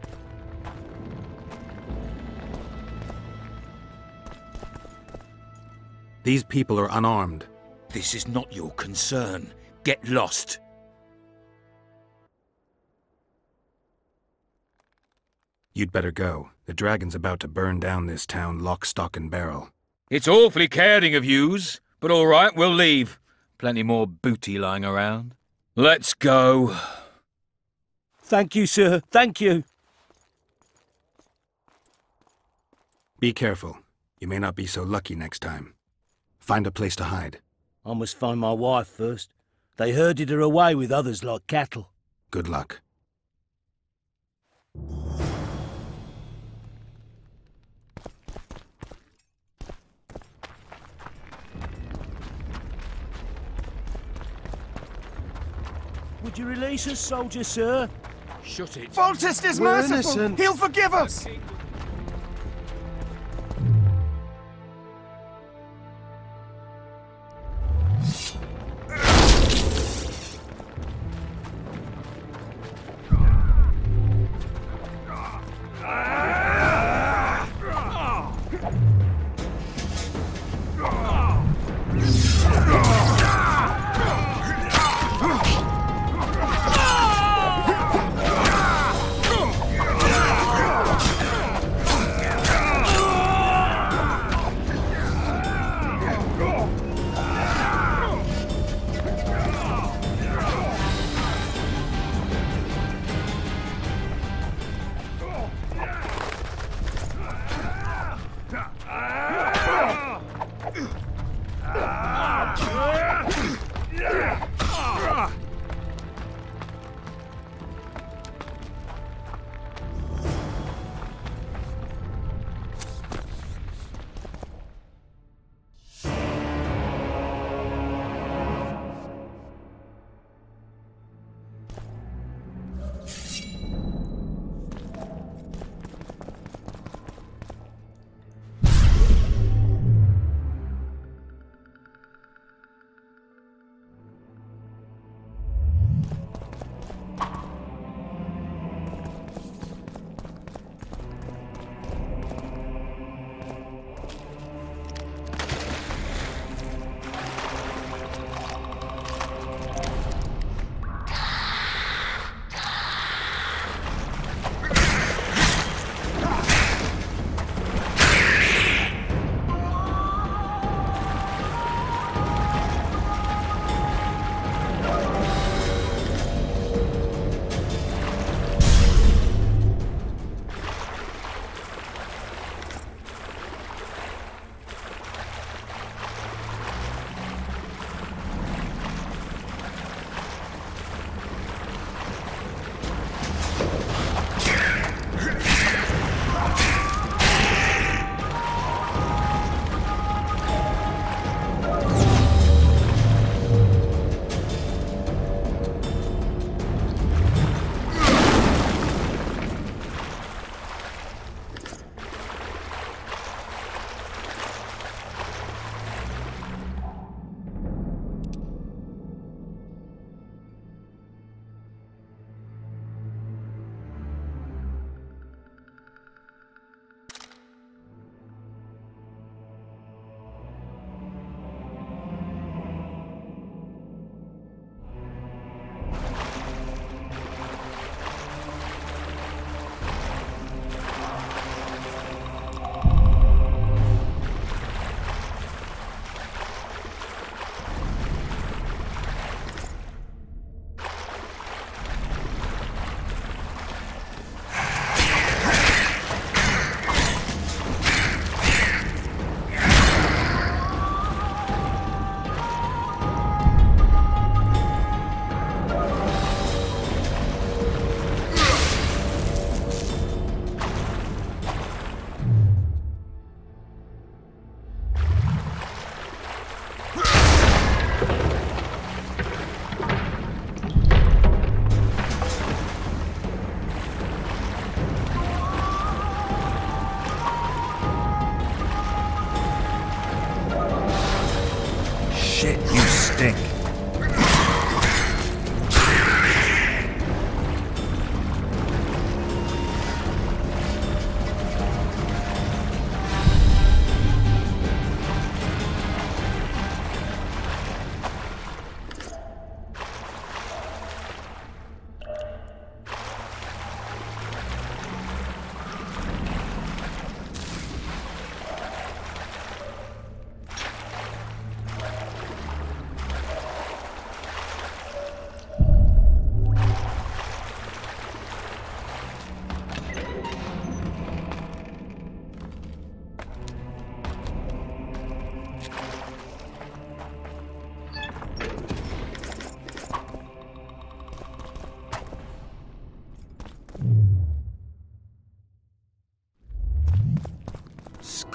S5: These people are unarmed.
S12: This is not your concern. Get lost.
S5: You'd better go. The dragon's about to burn down this town lock, stock, and barrel.
S11: It's awfully caring of yous, but all right, we'll leave.
S14: Plenty more booty lying around.
S11: Let's go.
S10: Thank you, sir. Thank you.
S5: Be careful. You may not be so lucky next time. Find a place to hide.
S10: I must find my wife first. They herded her away with others like cattle.
S5: Good luck.
S10: Would you release us, soldier, sir?
S1: Shut it.
S8: Foltest is
S10: We're
S8: merciful.
S10: innocent.
S8: He'll forgive us.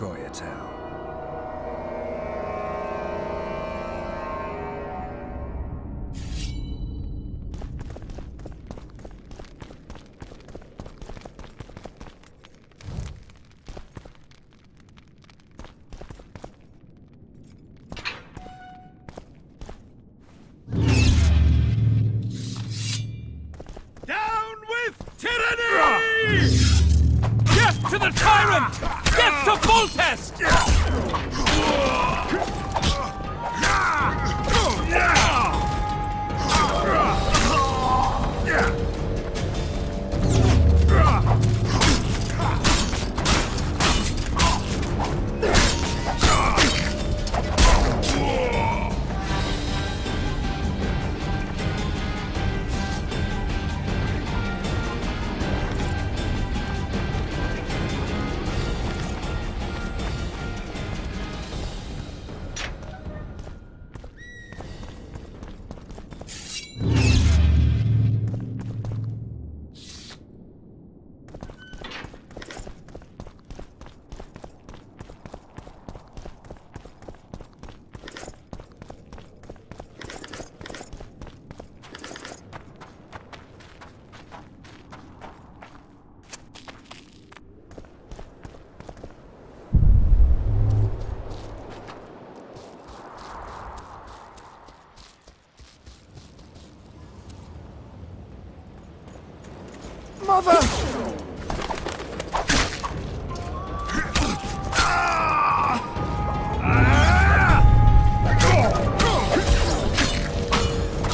S5: Goyatel.
S1: To the tyrant! Death to Voltest!
S8: Mother!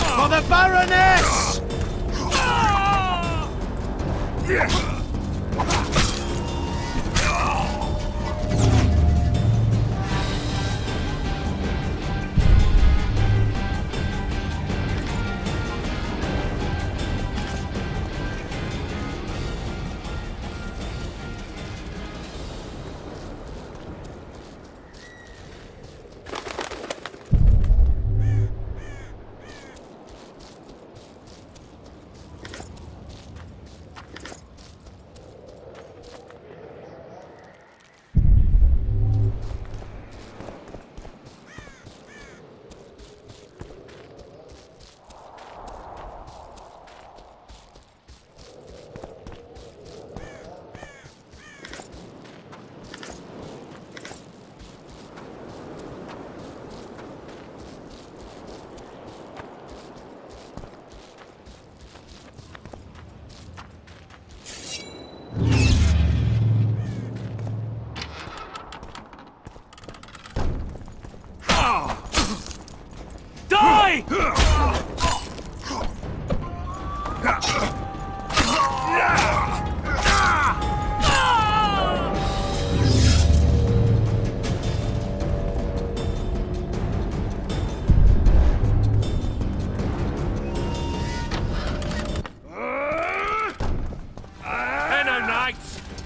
S8: For the Baroness!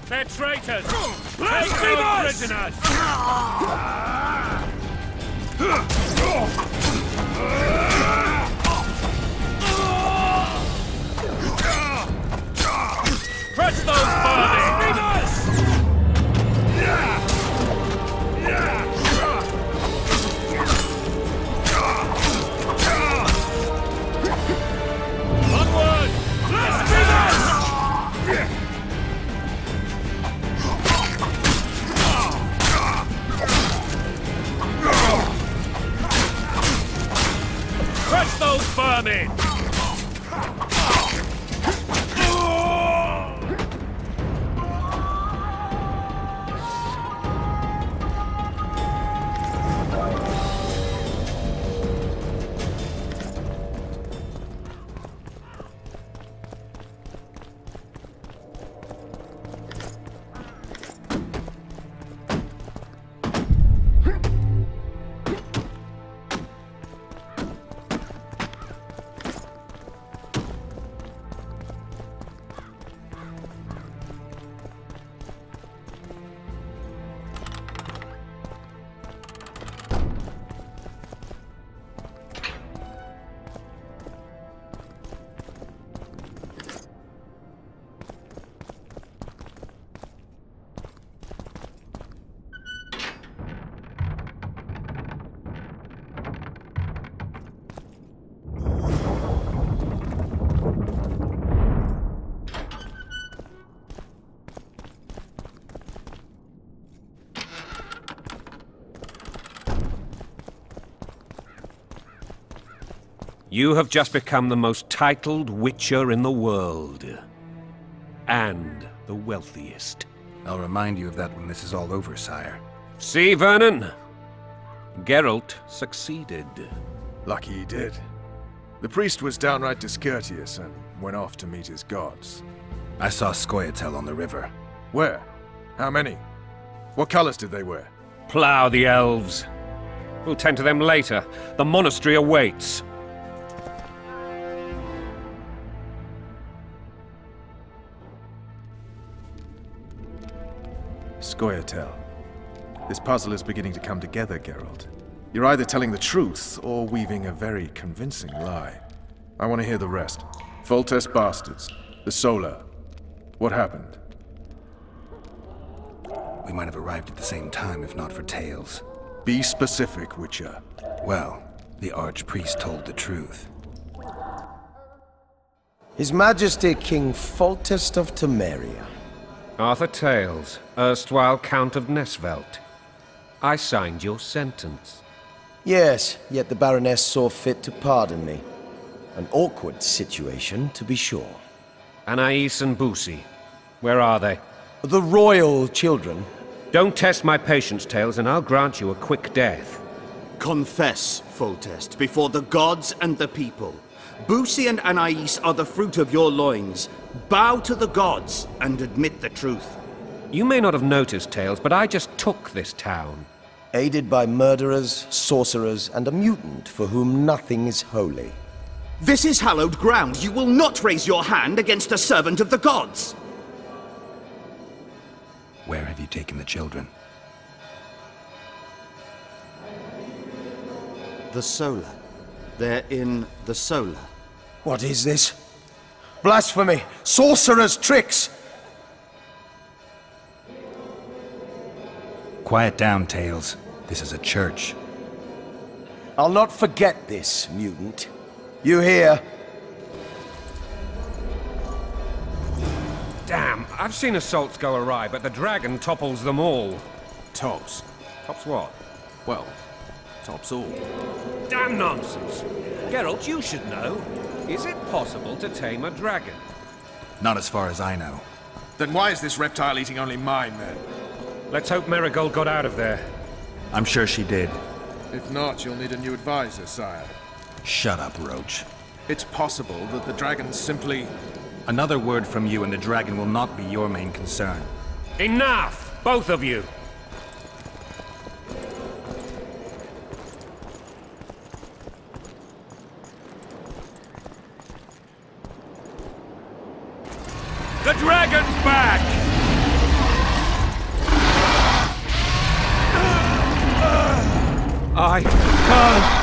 S13: They're traitors! Take those prisoners! Crush those bodies! Onward! Let's
S2: You have just become the most titled Witcher in the world. And the wealthiest.
S5: I'll remind you of that when this is all over, sire.
S2: See, Vernon? Geralt succeeded.
S4: Lucky he did. The priest was downright discourteous and went off to meet his gods.
S5: I saw Scoia'tael on the river.
S4: Where? How many? What colors did they wear?
S2: Plough the elves. We'll tend to them later. The monastery awaits.
S4: Scoia'tael. This puzzle is beginning to come together, Geralt. You're either telling the truth or weaving a very convincing lie. I want to hear the rest. Foltest bastards. The Solar. What happened?
S5: We might have arrived at the same time if not for tales.
S4: Be specific, Witcher.
S5: Well, the Archpriest told the truth.
S16: His Majesty King Foltest of Temeria.
S2: Arthur Tales, erstwhile Count of Nesvelt. I signed your sentence.
S16: Yes, yet the Baroness saw fit to pardon me. An awkward situation, to be sure.
S2: Anais and Boussy, where are they?
S16: The royal children.
S2: Don't test my patience, Tales, and I'll grant you a quick death.
S17: Confess, Foltest, before the gods and the people. Boussy and Anais are the fruit of your loins. Bow to the gods and admit the truth.
S2: You may not have noticed, Tales, but I just took this town.
S16: Aided by murderers, sorcerers, and a mutant for whom nothing is holy.
S17: This is hallowed ground. You will not raise your hand against a servant of the gods.
S5: Where have you taken the children?
S17: The Solar. They're in the Solar.
S16: What is this? Blasphemy! Sorcerer's tricks!
S5: Quiet down, Tales. This is a church.
S16: I'll not forget this, mutant. You hear?
S2: Damn, I've seen assaults go awry, but the dragon topples them all.
S9: Tops?
S2: Tops what?
S9: Well, tops all.
S2: Damn nonsense! Geralt, you should know. Is it possible to tame a dragon?
S5: Not as far as I know.
S4: Then why is this reptile eating only mine, then?
S2: Let's hope Marigold got out of there.
S5: I'm sure she did.
S4: If not, you'll need a new advisor, sire.
S5: Shut up, Roach.
S4: It's possible that the dragon simply...
S5: Another word from you and the dragon will not be your main concern.
S2: Enough! Both of you! The dragon's back! I can't...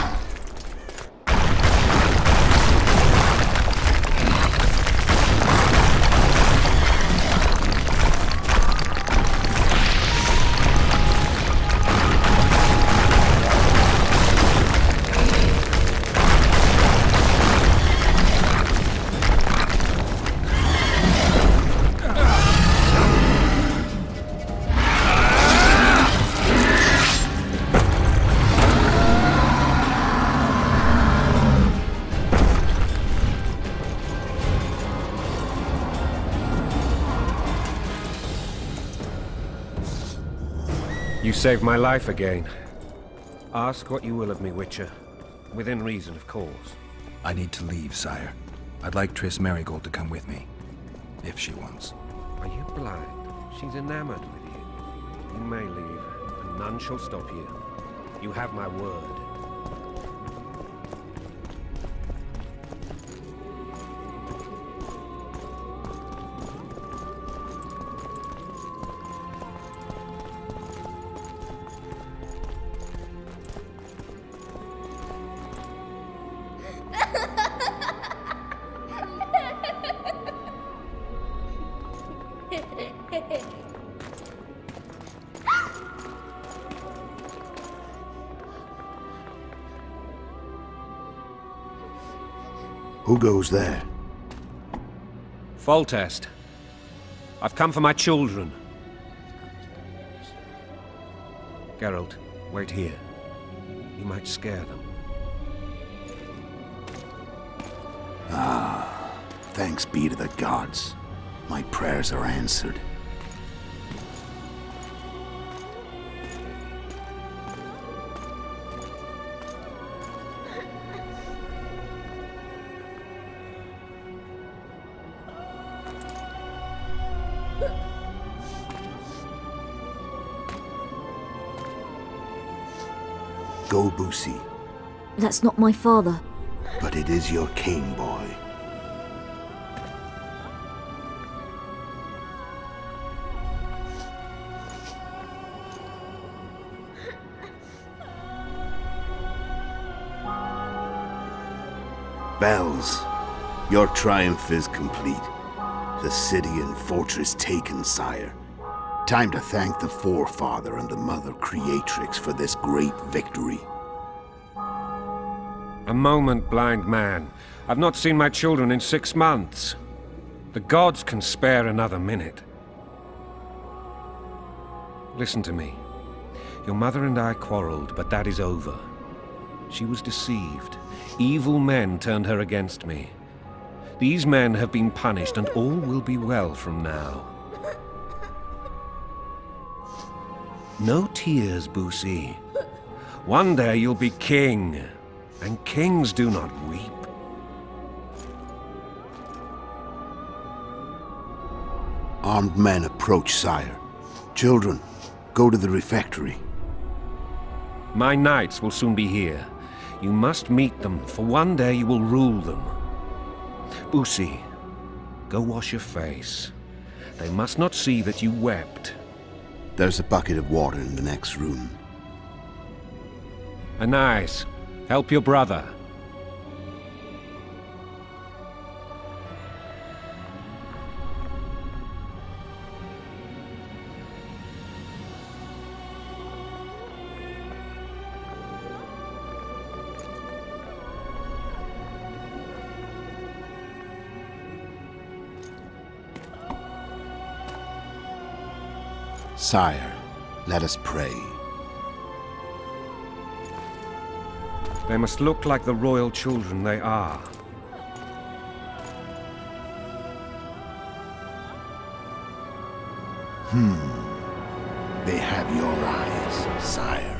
S2: You saved my life again. Ask what you will of me, Witcher. Within reason, of course.
S5: I need to leave, sire. I'd like Triss Marigold to come with me. If she wants.
S2: Are you blind? She's enamored with you. You may leave, and none shall stop you. You have my word.
S12: Who goes there?
S2: Foltest. I've come for my children. Geralt, wait here. You might scare them.
S12: Thanks be to the gods. My prayers are answered. Go, Boosie.
S18: That's not my father.
S12: But it is your king, boy. Bells, your triumph is complete. The city and fortress taken, sire. Time to thank the Forefather and the Mother Creatrix for this great victory.
S2: A moment, blind man. I've not seen my children in 6 months. The gods can spare another minute. Listen to me. Your mother and I quarreled, but that is over. She was deceived. Evil men turned her against me. These men have been punished, and all will be well from now. No tears, Boosie. One day you'll be king, and kings do not weep.
S12: Armed men approach, sire. Children, go to the refectory.
S2: My knights will soon be here. You must meet them, for one day you will rule them. Boosie, go wash your face. They must not see that you wept.
S12: There's a bucket of water in the next room.
S2: Anais, help your brother.
S12: Sire, let us pray.
S2: They must look like the royal children they are.
S12: They have your eyes, sire.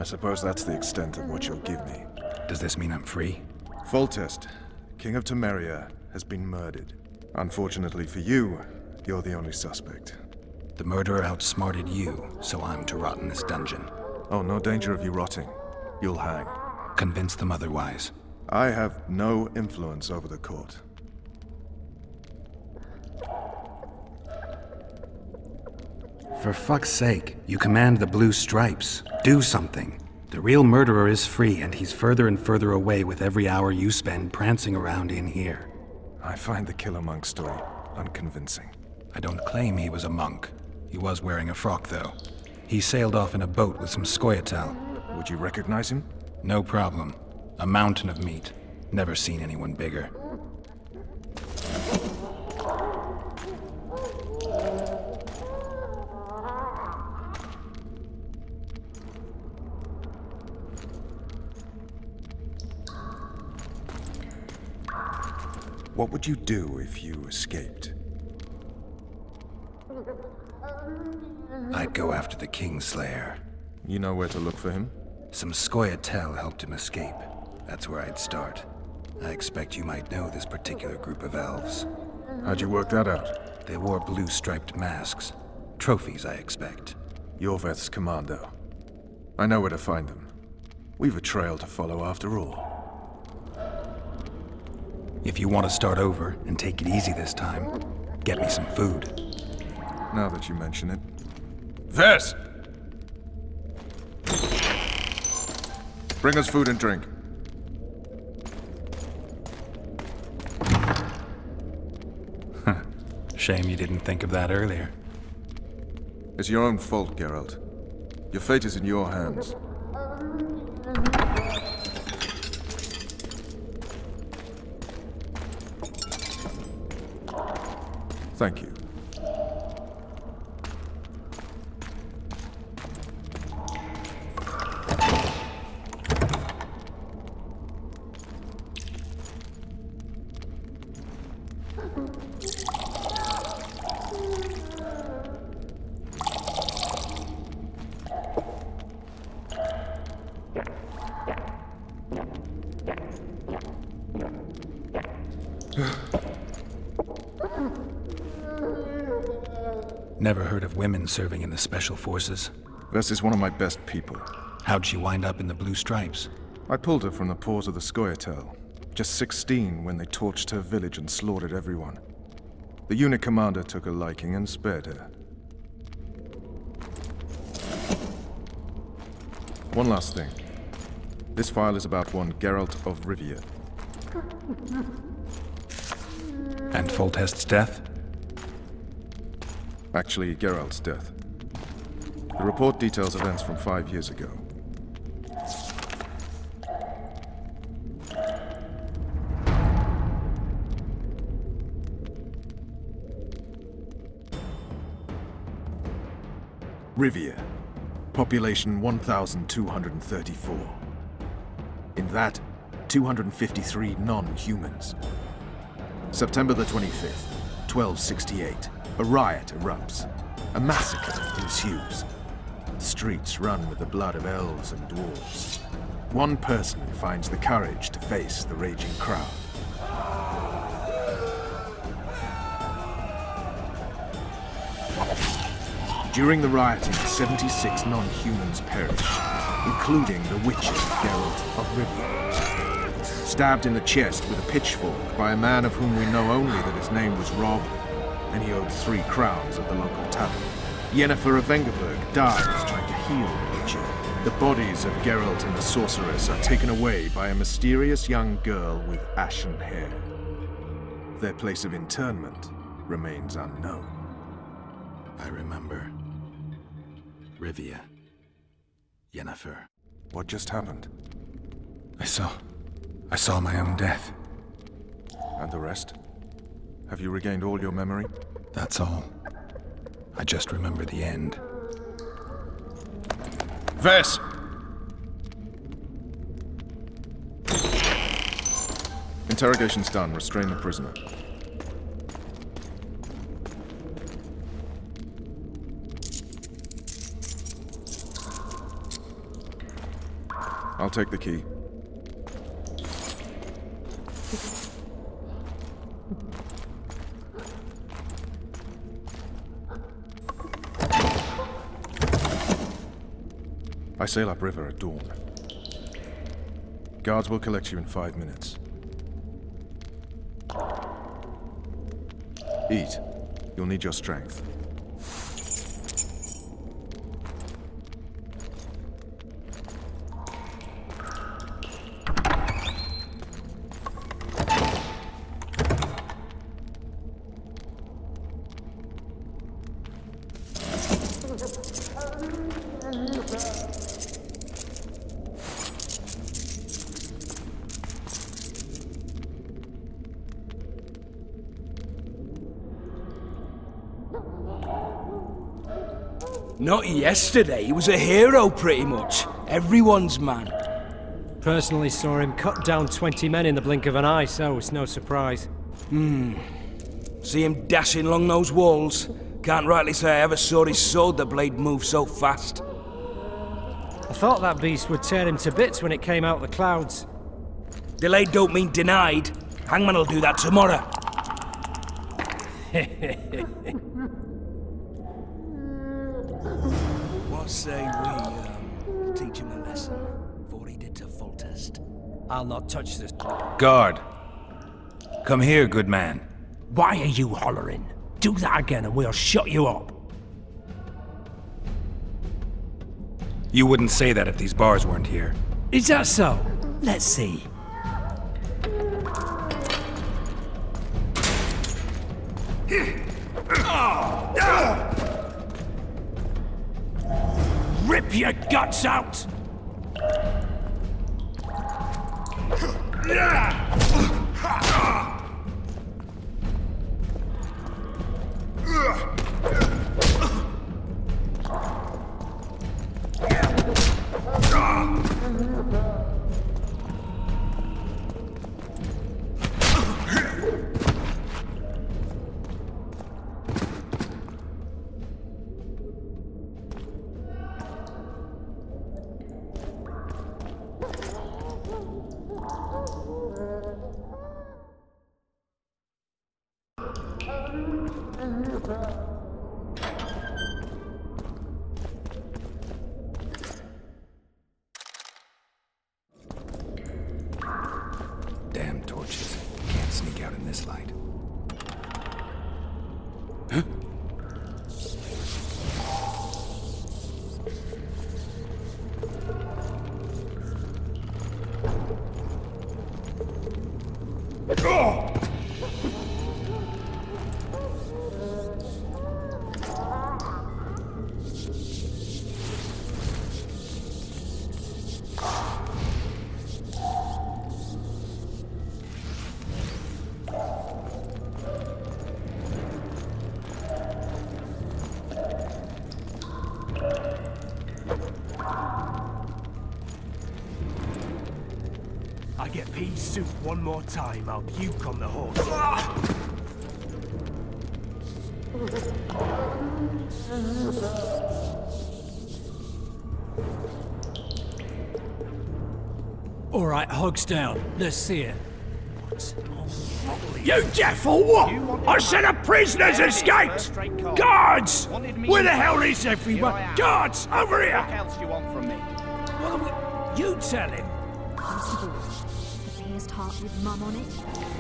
S4: suppose that's the extent of what you'll give me.
S5: Does this mean I'm free?
S4: Foltest, King of Temeria, has been murdered. Unfortunately for you, you're the only suspect.
S5: The murderer outsmarted you, so I'm to rot in this dungeon.
S4: Oh, no danger of you rotting. You'll hang.
S5: Convince them otherwise.
S4: I have no influence over the court.
S5: For fuck's sake, you command the blue stripes. Do something. The real murderer is free, and he's further and further away with every hour you spend prancing around in here.
S4: I find the Killer Monk story unconvincing.
S5: I don't claim he was a monk. He was wearing a frock, though. He sailed off in a boat with some Scoia'tael.
S4: Would you recognize him?
S5: No problem. A mountain of meat. Never seen anyone bigger.
S4: What would you do if you escaped?
S5: I'd go after the Kingslayer.
S4: You know where to look for him?
S5: Some Scoia'tael helped him escape. That's where I'd start. I expect you might know this particular group of elves.
S4: How'd you work that out?
S5: They wore blue-striped masks. Trophies, I expect.
S4: Yorveth's commando. I know where to find them. We've a trail to follow after all.
S5: If you want to start over and take it easy this time, get me some food.
S4: Now that you mention it. Vess! Bring us food and drink.
S5: Shame you didn't think of that earlier.
S4: It's your own fault, Geralt. Your fate is in your hands. Thank you.
S5: Never heard of women serving in the Special Forces.
S4: Vess is one of my best people.
S5: How'd she wind up in the Blue Stripes?
S4: I pulled her from the paws of the Scoia'tael. Just 16 when they torched her village and slaughtered everyone. The unit commander took a liking and spared her. One last thing. This file is about one Geralt of Rivia.
S5: And Foltest's death?
S4: Actually, Geralt's death. The report details events from 5 years ago. Rivia. Population 1,234. In that, 253 non-humans. September the 25th, 1268. A riot erupts. A massacre ensues. The streets run with the blood of elves and dwarves. One person finds the courage to face the raging crowd. During the rioting, 76 non-humans perish, including the Witcher, Geralt of Rivia. Stabbed in the chest with a pitchfork by a man of whom we know only that his name was Rob, and he owed 3 crowns at the local tavern. Yennefer of Vengerberg dies trying to heal the Witcher. The bodies of Geralt and the sorceress are taken away by a mysterious young girl with ashen hair. Their place of internment remains unknown.
S5: I remember. Rivia. Yennefer.
S4: What just happened?
S5: I saw my own death.
S4: And the rest? Have you regained all your memory?
S5: That's all. I just remember the end.
S4: Vess! Interrogation's done. Restrain the prisoner. I'll take the key. I sail upriver at dawn. Guards will collect you in 5 minutes. Eat. You'll need your strength.
S1: Not yesterday, he was a hero pretty much. Everyone's man.
S3: Personally saw him cut down 20 men in the blink of an eye, so it's no surprise.
S1: See him dashing along those walls. Can't rightly say I ever saw his sword the blade move so fast.
S3: I thought that beast would tear him to bits when it came out of the clouds.
S1: Delayed don't mean denied. Hangman will do that tomorrow. What say we teach him a lesson for what he did to Foltest?
S3: I'll not touch this.
S14: Guard. Come here, good man.
S10: Why are you hollering? Do that again and we'll shut you up.
S14: You wouldn't say that if these bars weren't here.
S10: Is that so? Let's see. Rip your guts out!
S5: Damn torches. Can't sneak out in this light.
S1: Huh?
S10: I get pea soup one more time, I'll puke on the horse. All right, hogs down. Let's see it. You deaf or what? I said a prisoner's escaped! Guards! Where the hell is everyone? Guards, over here!
S19: What else do you want from me?
S10: You tell him.
S18: Constable, the pierced heart with mum on it.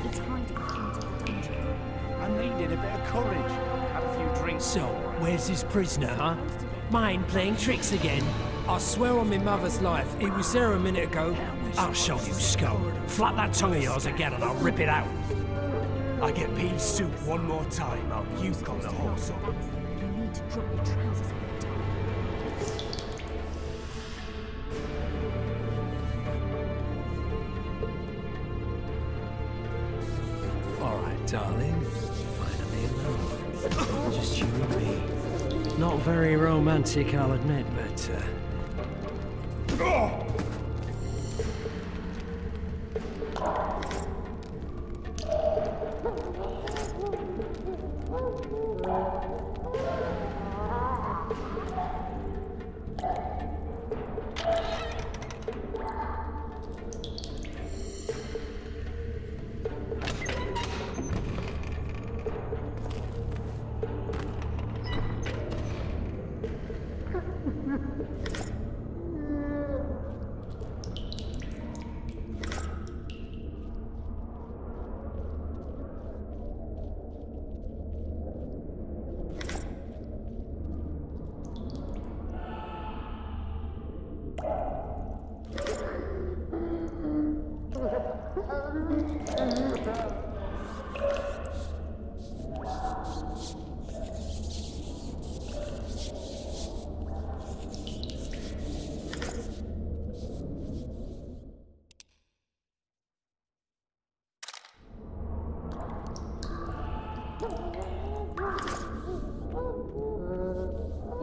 S18: It's hiding into the dungeon.
S19: I needed a bit of courage. Had a few drinks.
S10: So, where's this prisoner, huh? Mind playing tricks again?
S3: I swear on my mother's life, he was there a minute ago.
S10: I'll show you, scum. Flap that tongue of yours again and I'll rip it out. I get pea soup one more time, I'll puke on the horse.
S18: You need to drop your trousers every time.
S3: Alright, darling. Finally alone. Just you and me. Not very romantic, I'll admit, but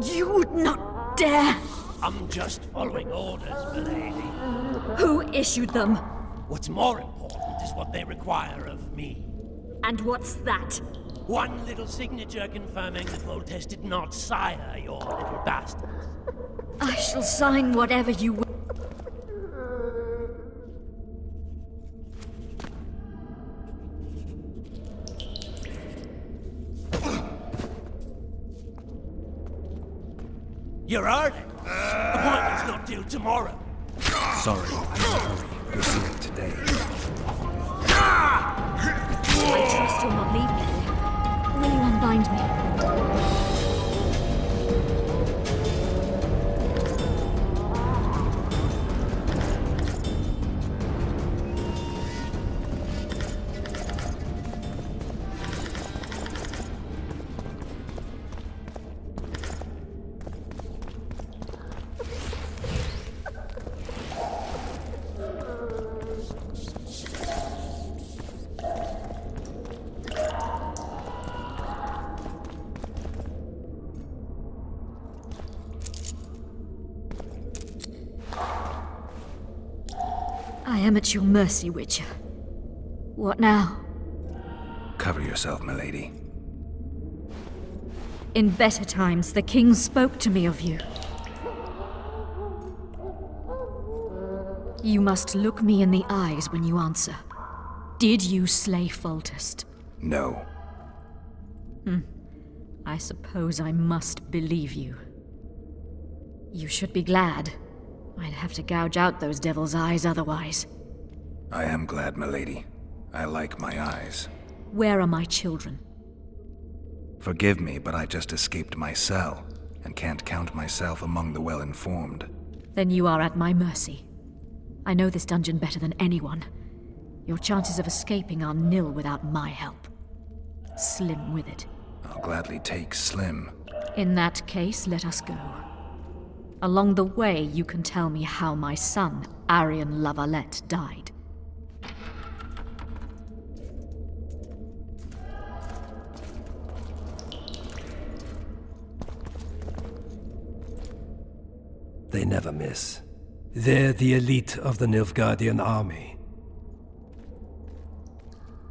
S18: You would not dare!
S10: I'm just following orders, milady.
S18: Who issued them?
S10: What's more important is what they require of me.
S18: And what's that?
S10: One little signature confirming that Voltes did not sire your little bastards.
S18: I shall sign whatever you will.
S10: You're early. Appointment's not due tomorrow.
S5: Sorry, I'm in a hurry. We'll see it today.
S18: I trust you'll not leave me here. Will you unbind me? I am at your mercy, Witcher. What now?
S5: Cover yourself, milady.
S18: In better times, the king spoke to me of you. You must look me in the eyes when you answer. Did you slay Foltest?
S5: No.
S18: I suppose I must believe you. You should be glad. I'd have to gouge out those devil's eyes otherwise.
S5: I am glad, milady. I like my eyes.
S18: Where are my children?
S5: Forgive me, but I just escaped my cell, and can't count myself among the well-informed.
S18: Then you are at my mercy. I know this dungeon better than anyone. Your chances of escaping are nil without my help. Slim with it.
S5: I'll gladly take Slim.
S18: In that case, let us go. Along the way, you can tell me how my son, Arian Lavalette, died.
S3: They never miss. They're the elite of the Nilfgaardian army.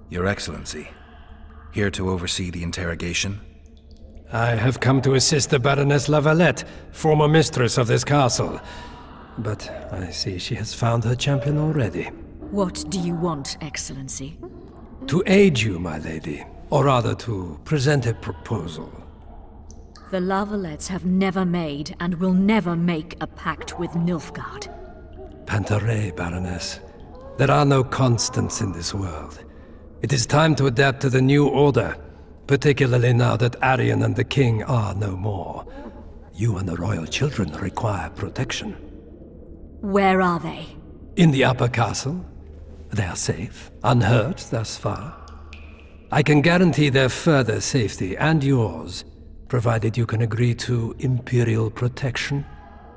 S5: Your Excellency, here to oversee the interrogation?
S3: I have come to assist the Baroness Lavalette, former mistress of this castle. But I see she has found her champion already.
S18: What do you want, Excellency?
S3: To aid you, my lady. Or rather, to present a proposal.
S18: The Lavalettes have never made and will never make a pact with Nilfgaard.
S3: Pantaray, Baroness. There are no constants in this world. It is time to adapt to the new order. Particularly now that Arian and the king are no more. You and the royal children require protection.
S18: Where are they?
S3: In the upper castle. They are safe, unhurt thus far. I can guarantee their further safety and yours, provided you can agree to imperial protection.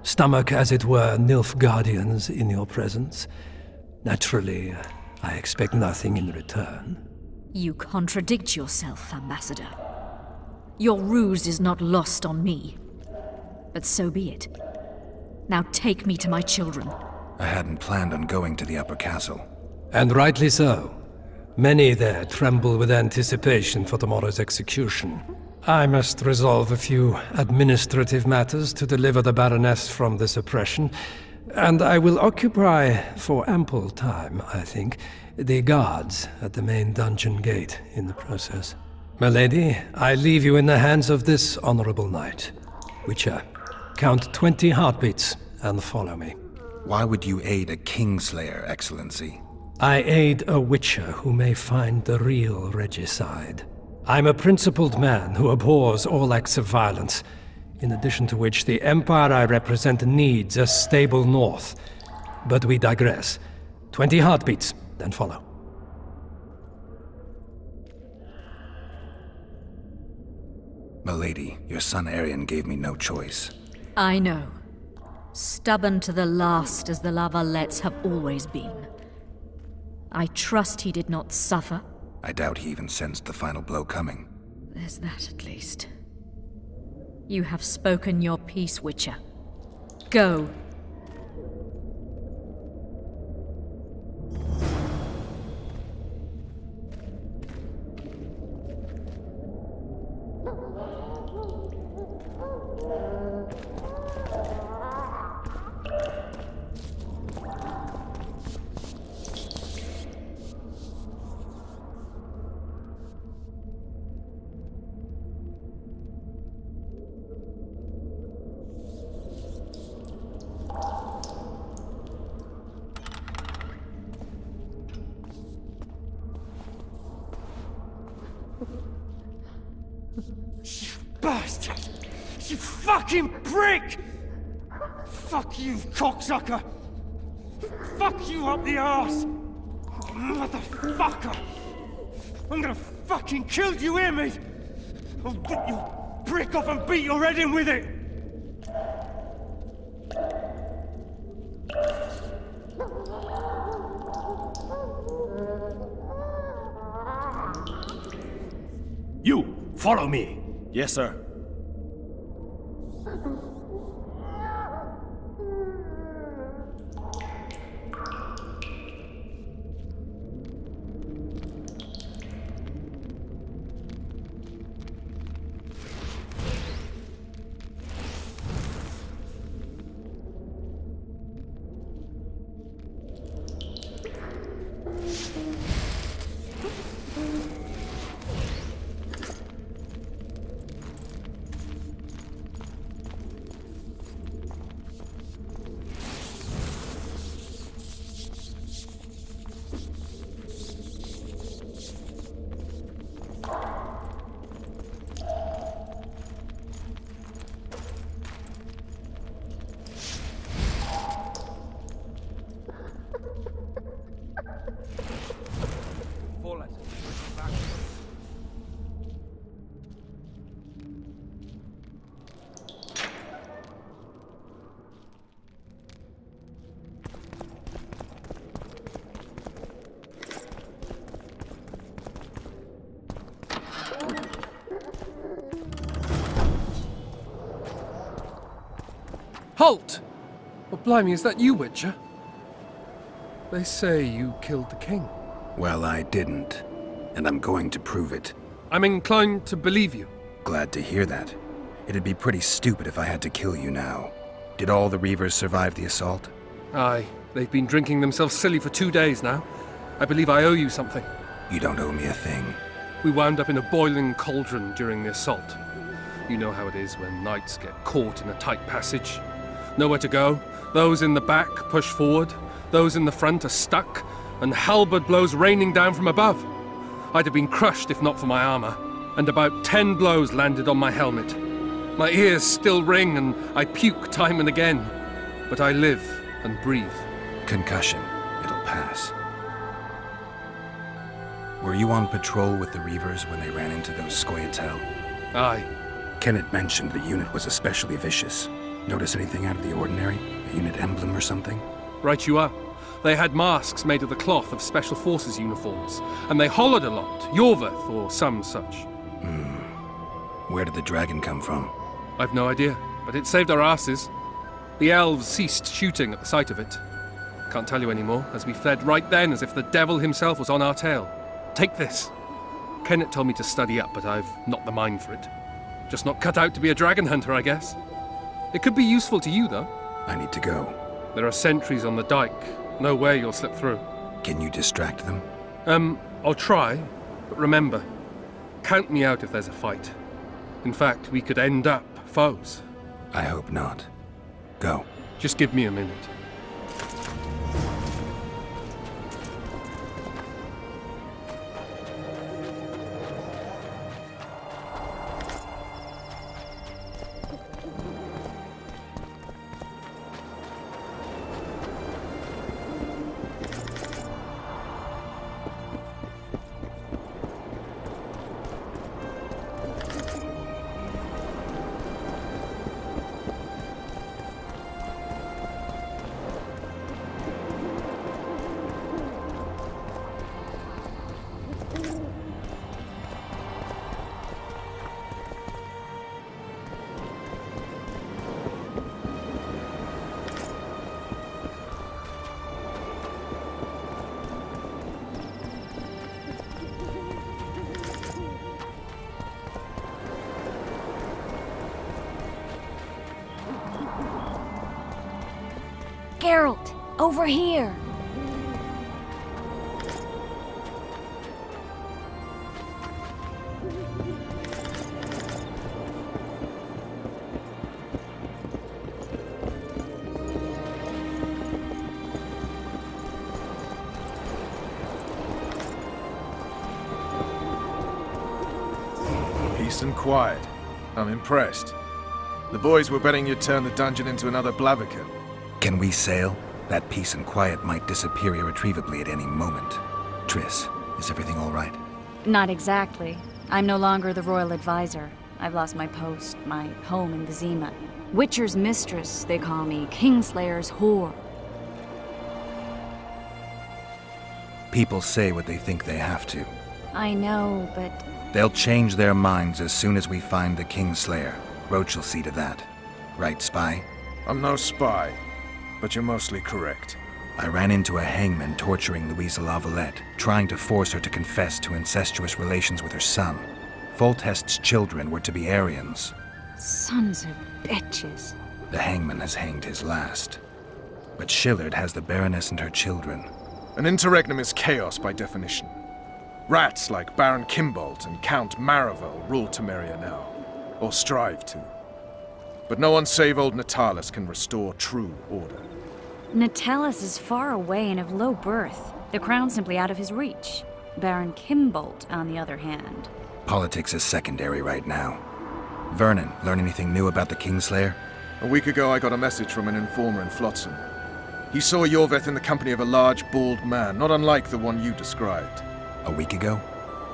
S3: Stomach, as it were, Nilfgaardians in your presence. Naturally, I expect nothing in return.
S18: You contradict yourself, Ambassador. Your ruse is not lost on me. But so be it. Now take me to my children.
S5: I hadn't planned on going to the upper castle.
S3: And rightly so. Many there tremble with anticipation for tomorrow's execution. I must resolve a few administrative matters to deliver the Baroness from this oppression, and I will occupy, for ample time, I think, the guards at the main dungeon gate in the process. Milady, I leave you in the hands of this honorable knight. Witcher, count 20 heartbeats and follow me.
S5: Why would you aid a Kingslayer, Excellency?
S3: I aid a Witcher who may find the real regicide. I'm a principled man who abhors all acts of violence, in addition to which the Empire I represent needs a stable north. But we digress. 20 heartbeats, then follow.
S5: Milady, your son Arian gave me no choice.
S18: I know. Stubborn to the last as the Lavalettes have always been. I trust he did not suffer.
S5: I doubt he even sensed the final blow coming.
S18: There's that at least. You have spoken your piece, Witcher. Go.
S10: Bastard! You fucking prick! Fuck you, cocksucker! Fuck you up the arse! Motherfucker! I'm gonna fucking kill you, hear me? I'll rip your prick off and beat your head in with it! You, follow me!
S15: Yes, sir.
S9: Halt! Oh, blimey, is that you, Witcher? They say you killed the king.
S5: Well, I didn't. And I'm going to prove it.
S9: I'm inclined to believe you.
S5: Glad to hear that. It'd be pretty stupid if I had to kill you now. Did all the Reavers survive the assault?
S9: Aye. They've been drinking themselves silly for 2 days now. I believe I owe you something.
S5: You don't owe me a thing.
S9: We wound up in a boiling cauldron during the assault. You know how it is when knights get caught in a tight passage. Nowhere to go. Those in the back push forward. Those in the front are stuck. And halberd blows raining down from above. I'd have been crushed if not for my armor. And about 10 blows landed on my helmet. My ears still ring and I puke time and again. But I live and breathe.
S5: Concussion. It'll pass. Were you on patrol with the Reavers when they ran into those Scoia'tael?
S9: Aye.
S5: Kenneth mentioned the unit was especially vicious. Notice anything out of the ordinary? A unit emblem or something?
S9: Right you are. They had masks made of the cloth of Special Forces uniforms, and they hollered a lot, Yorveth or some such.
S5: Where did the dragon come from?
S9: I've no idea, but it saved our asses. The elves ceased shooting at the sight of it. Can't tell you anymore, as we fled right then as if the devil himself was on our tail. Take this. Kenneth told me to study up, but I've not the mind for it. Just not cut out to be a dragon hunter, I guess. It could be useful to you, though.
S5: I need to go.
S9: There are sentries on the dike. No way you'll slip through.
S5: Can you distract them?
S9: I'll try. But remember, count me out if there's a fight. In fact, we could end up foes.
S5: I hope not. Go.
S9: Just give me a minute.
S7: Geralt, over here.
S4: Peace and quiet. I'm impressed. The boys were betting you'd turn the dungeon into another Blaviken.
S5: Can we sail? That peace and quiet might disappear irretrievably at any moment. Triss, is everything all right?
S7: Not exactly. I'm no longer the royal advisor. I've lost my post, my home in Vizima. Witcher's mistress, they call me. Kingslayer's whore.
S5: People say what they think they have to.
S7: I know, but...
S5: They'll change their minds as soon as we find the Kingslayer. Roach will see to that. Right, Spy?
S4: I'm no spy, but you're mostly correct.
S5: I ran into a hangman torturing Louisa Lavalette, trying to force her to confess to incestuous relations with her son. Foltest's children were to be Aryans.
S7: Sons of bitches.
S5: The hangman has hanged his last. But Shillard has the Baroness and her children.
S4: An interregnum is chaos by definition. Rats like Baron Kimbold and Count Maravel rule Temeria now, or strive to. But no one save old Natalis can restore true order.
S7: Natalis is far away and of low birth. The crown's simply out of his reach. Baron Kimbold, on the other hand.
S5: Politics is secondary right now. Vernon, learn anything new about the Kingslayer?
S4: A week ago I got a message from an informer in Flotsam. He saw Yorveth in the company of a large, bald man, not unlike the one you described.
S5: A week ago?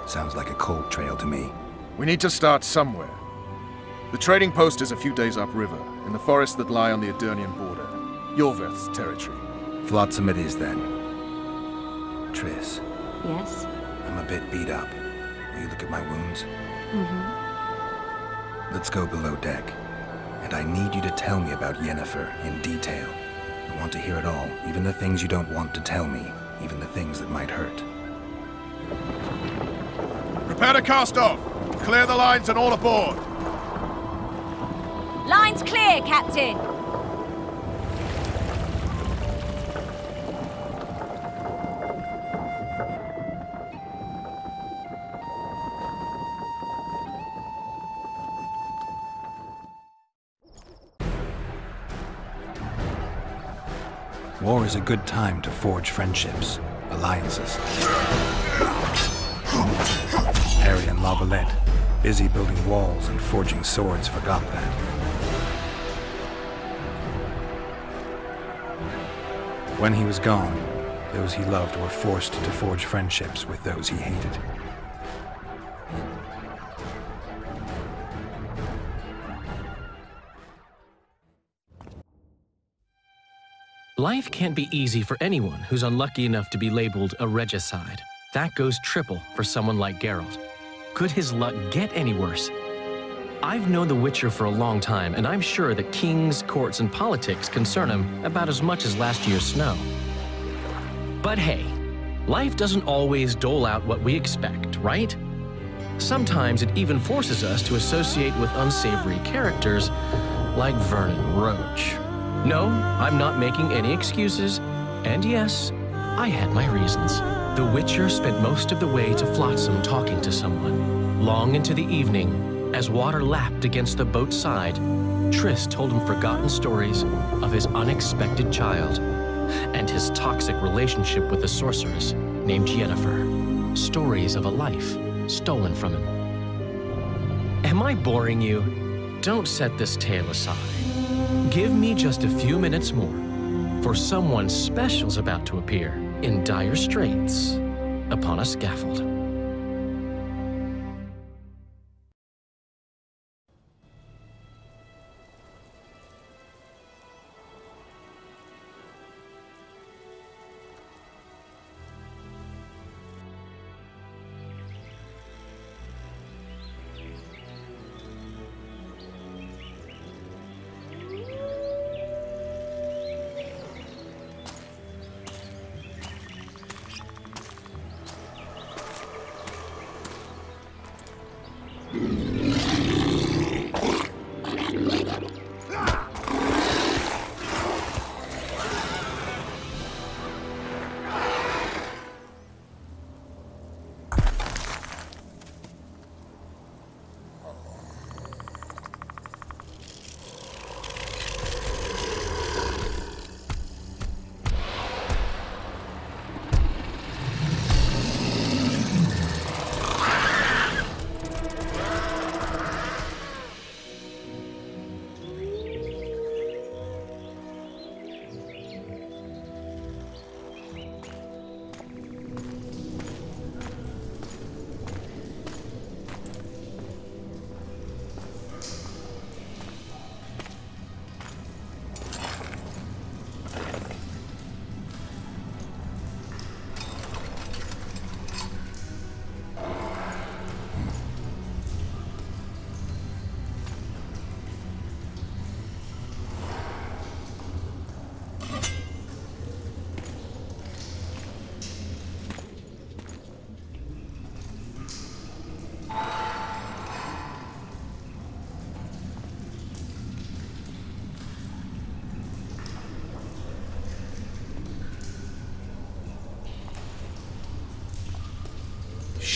S5: Sounds like a cold trail to me.
S4: We need to start somewhere. The trading post is a few days upriver, in the forests that lie on the Edurnian border. Yorveth's territory.
S5: Flotsam it is, then. Triss.
S7: Yes?
S5: I'm a bit beat up. Will you look at my wounds?
S7: Mm-hmm.
S5: Let's go below deck. And I need you to tell me about Yennefer in detail. I want to hear it all, even the things you don't want to tell me, even the things that might hurt.
S4: Prepare to cast off! Clear the lines and all aboard!
S7: Lines clear, Captain!
S5: War is a good time to forge friendships, alliances. Harry and Lavalette, busy building walls and forging swords, forgot that. When he was gone, those he loved were forced to forge friendships with those he hated.
S20: Life can't be easy for anyone who's unlucky enough to be labeled a regicide. That goes triple for someone like Geralt. Could his luck get any worse? I've known the Witcher for a long time, and I'm sure that kings, courts, and politics concern him about as much as last year's snow. But hey, life doesn't always dole out what we expect, right? Sometimes it even forces us to associate with unsavory characters like Vernon Roach. No, I'm not making any excuses, and yes, I had my reasons. The Witcher spent most of the way to Flotsam talking to someone. Long into the evening, as water lapped against the boat's side, Triss told him forgotten stories of his unexpected child and his toxic relationship with a sorceress named Yennefer. Stories of a life stolen from him. Am I boring you? Don't set this tale aside. Give me just a few minutes more, for someone special's about to appear in dire straits upon a scaffold.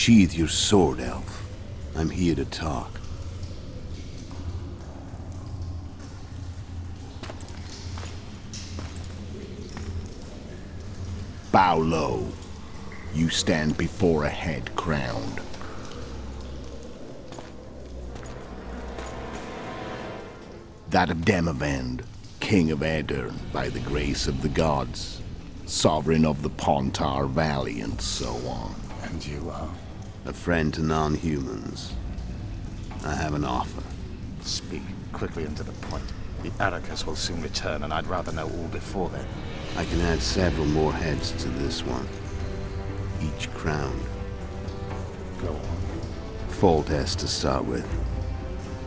S12: Sheathe your sword, elf. I'm here to talk. Bow low. You stand before a head crowned. That of Demavend, king of Aedirn by the grace of the gods, sovereign of the Pontar Valley, and so on.
S5: And you are?
S12: A friend to non-humans. I have an offer.
S5: Speak quickly and to the point. The Arrakis will soon return, and I'd rather know all before then.
S12: I can add several more heads to this one. Each crowned.
S5: Go on.
S12: Foltest to start with.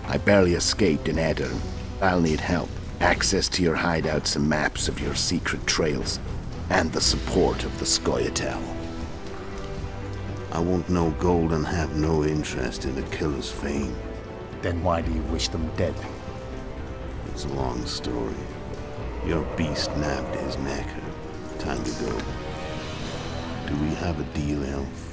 S12: I barely escaped in Aedirn. I'll need help. Access to your hideouts and maps of your secret trails. And the support of the Scoia'tael. I want no gold and have no interest in a killer's fame.
S5: Then why do you wish them dead?
S12: It's a long story. Your beast nabbed his neck. Time to go. Do we have a deal, elf?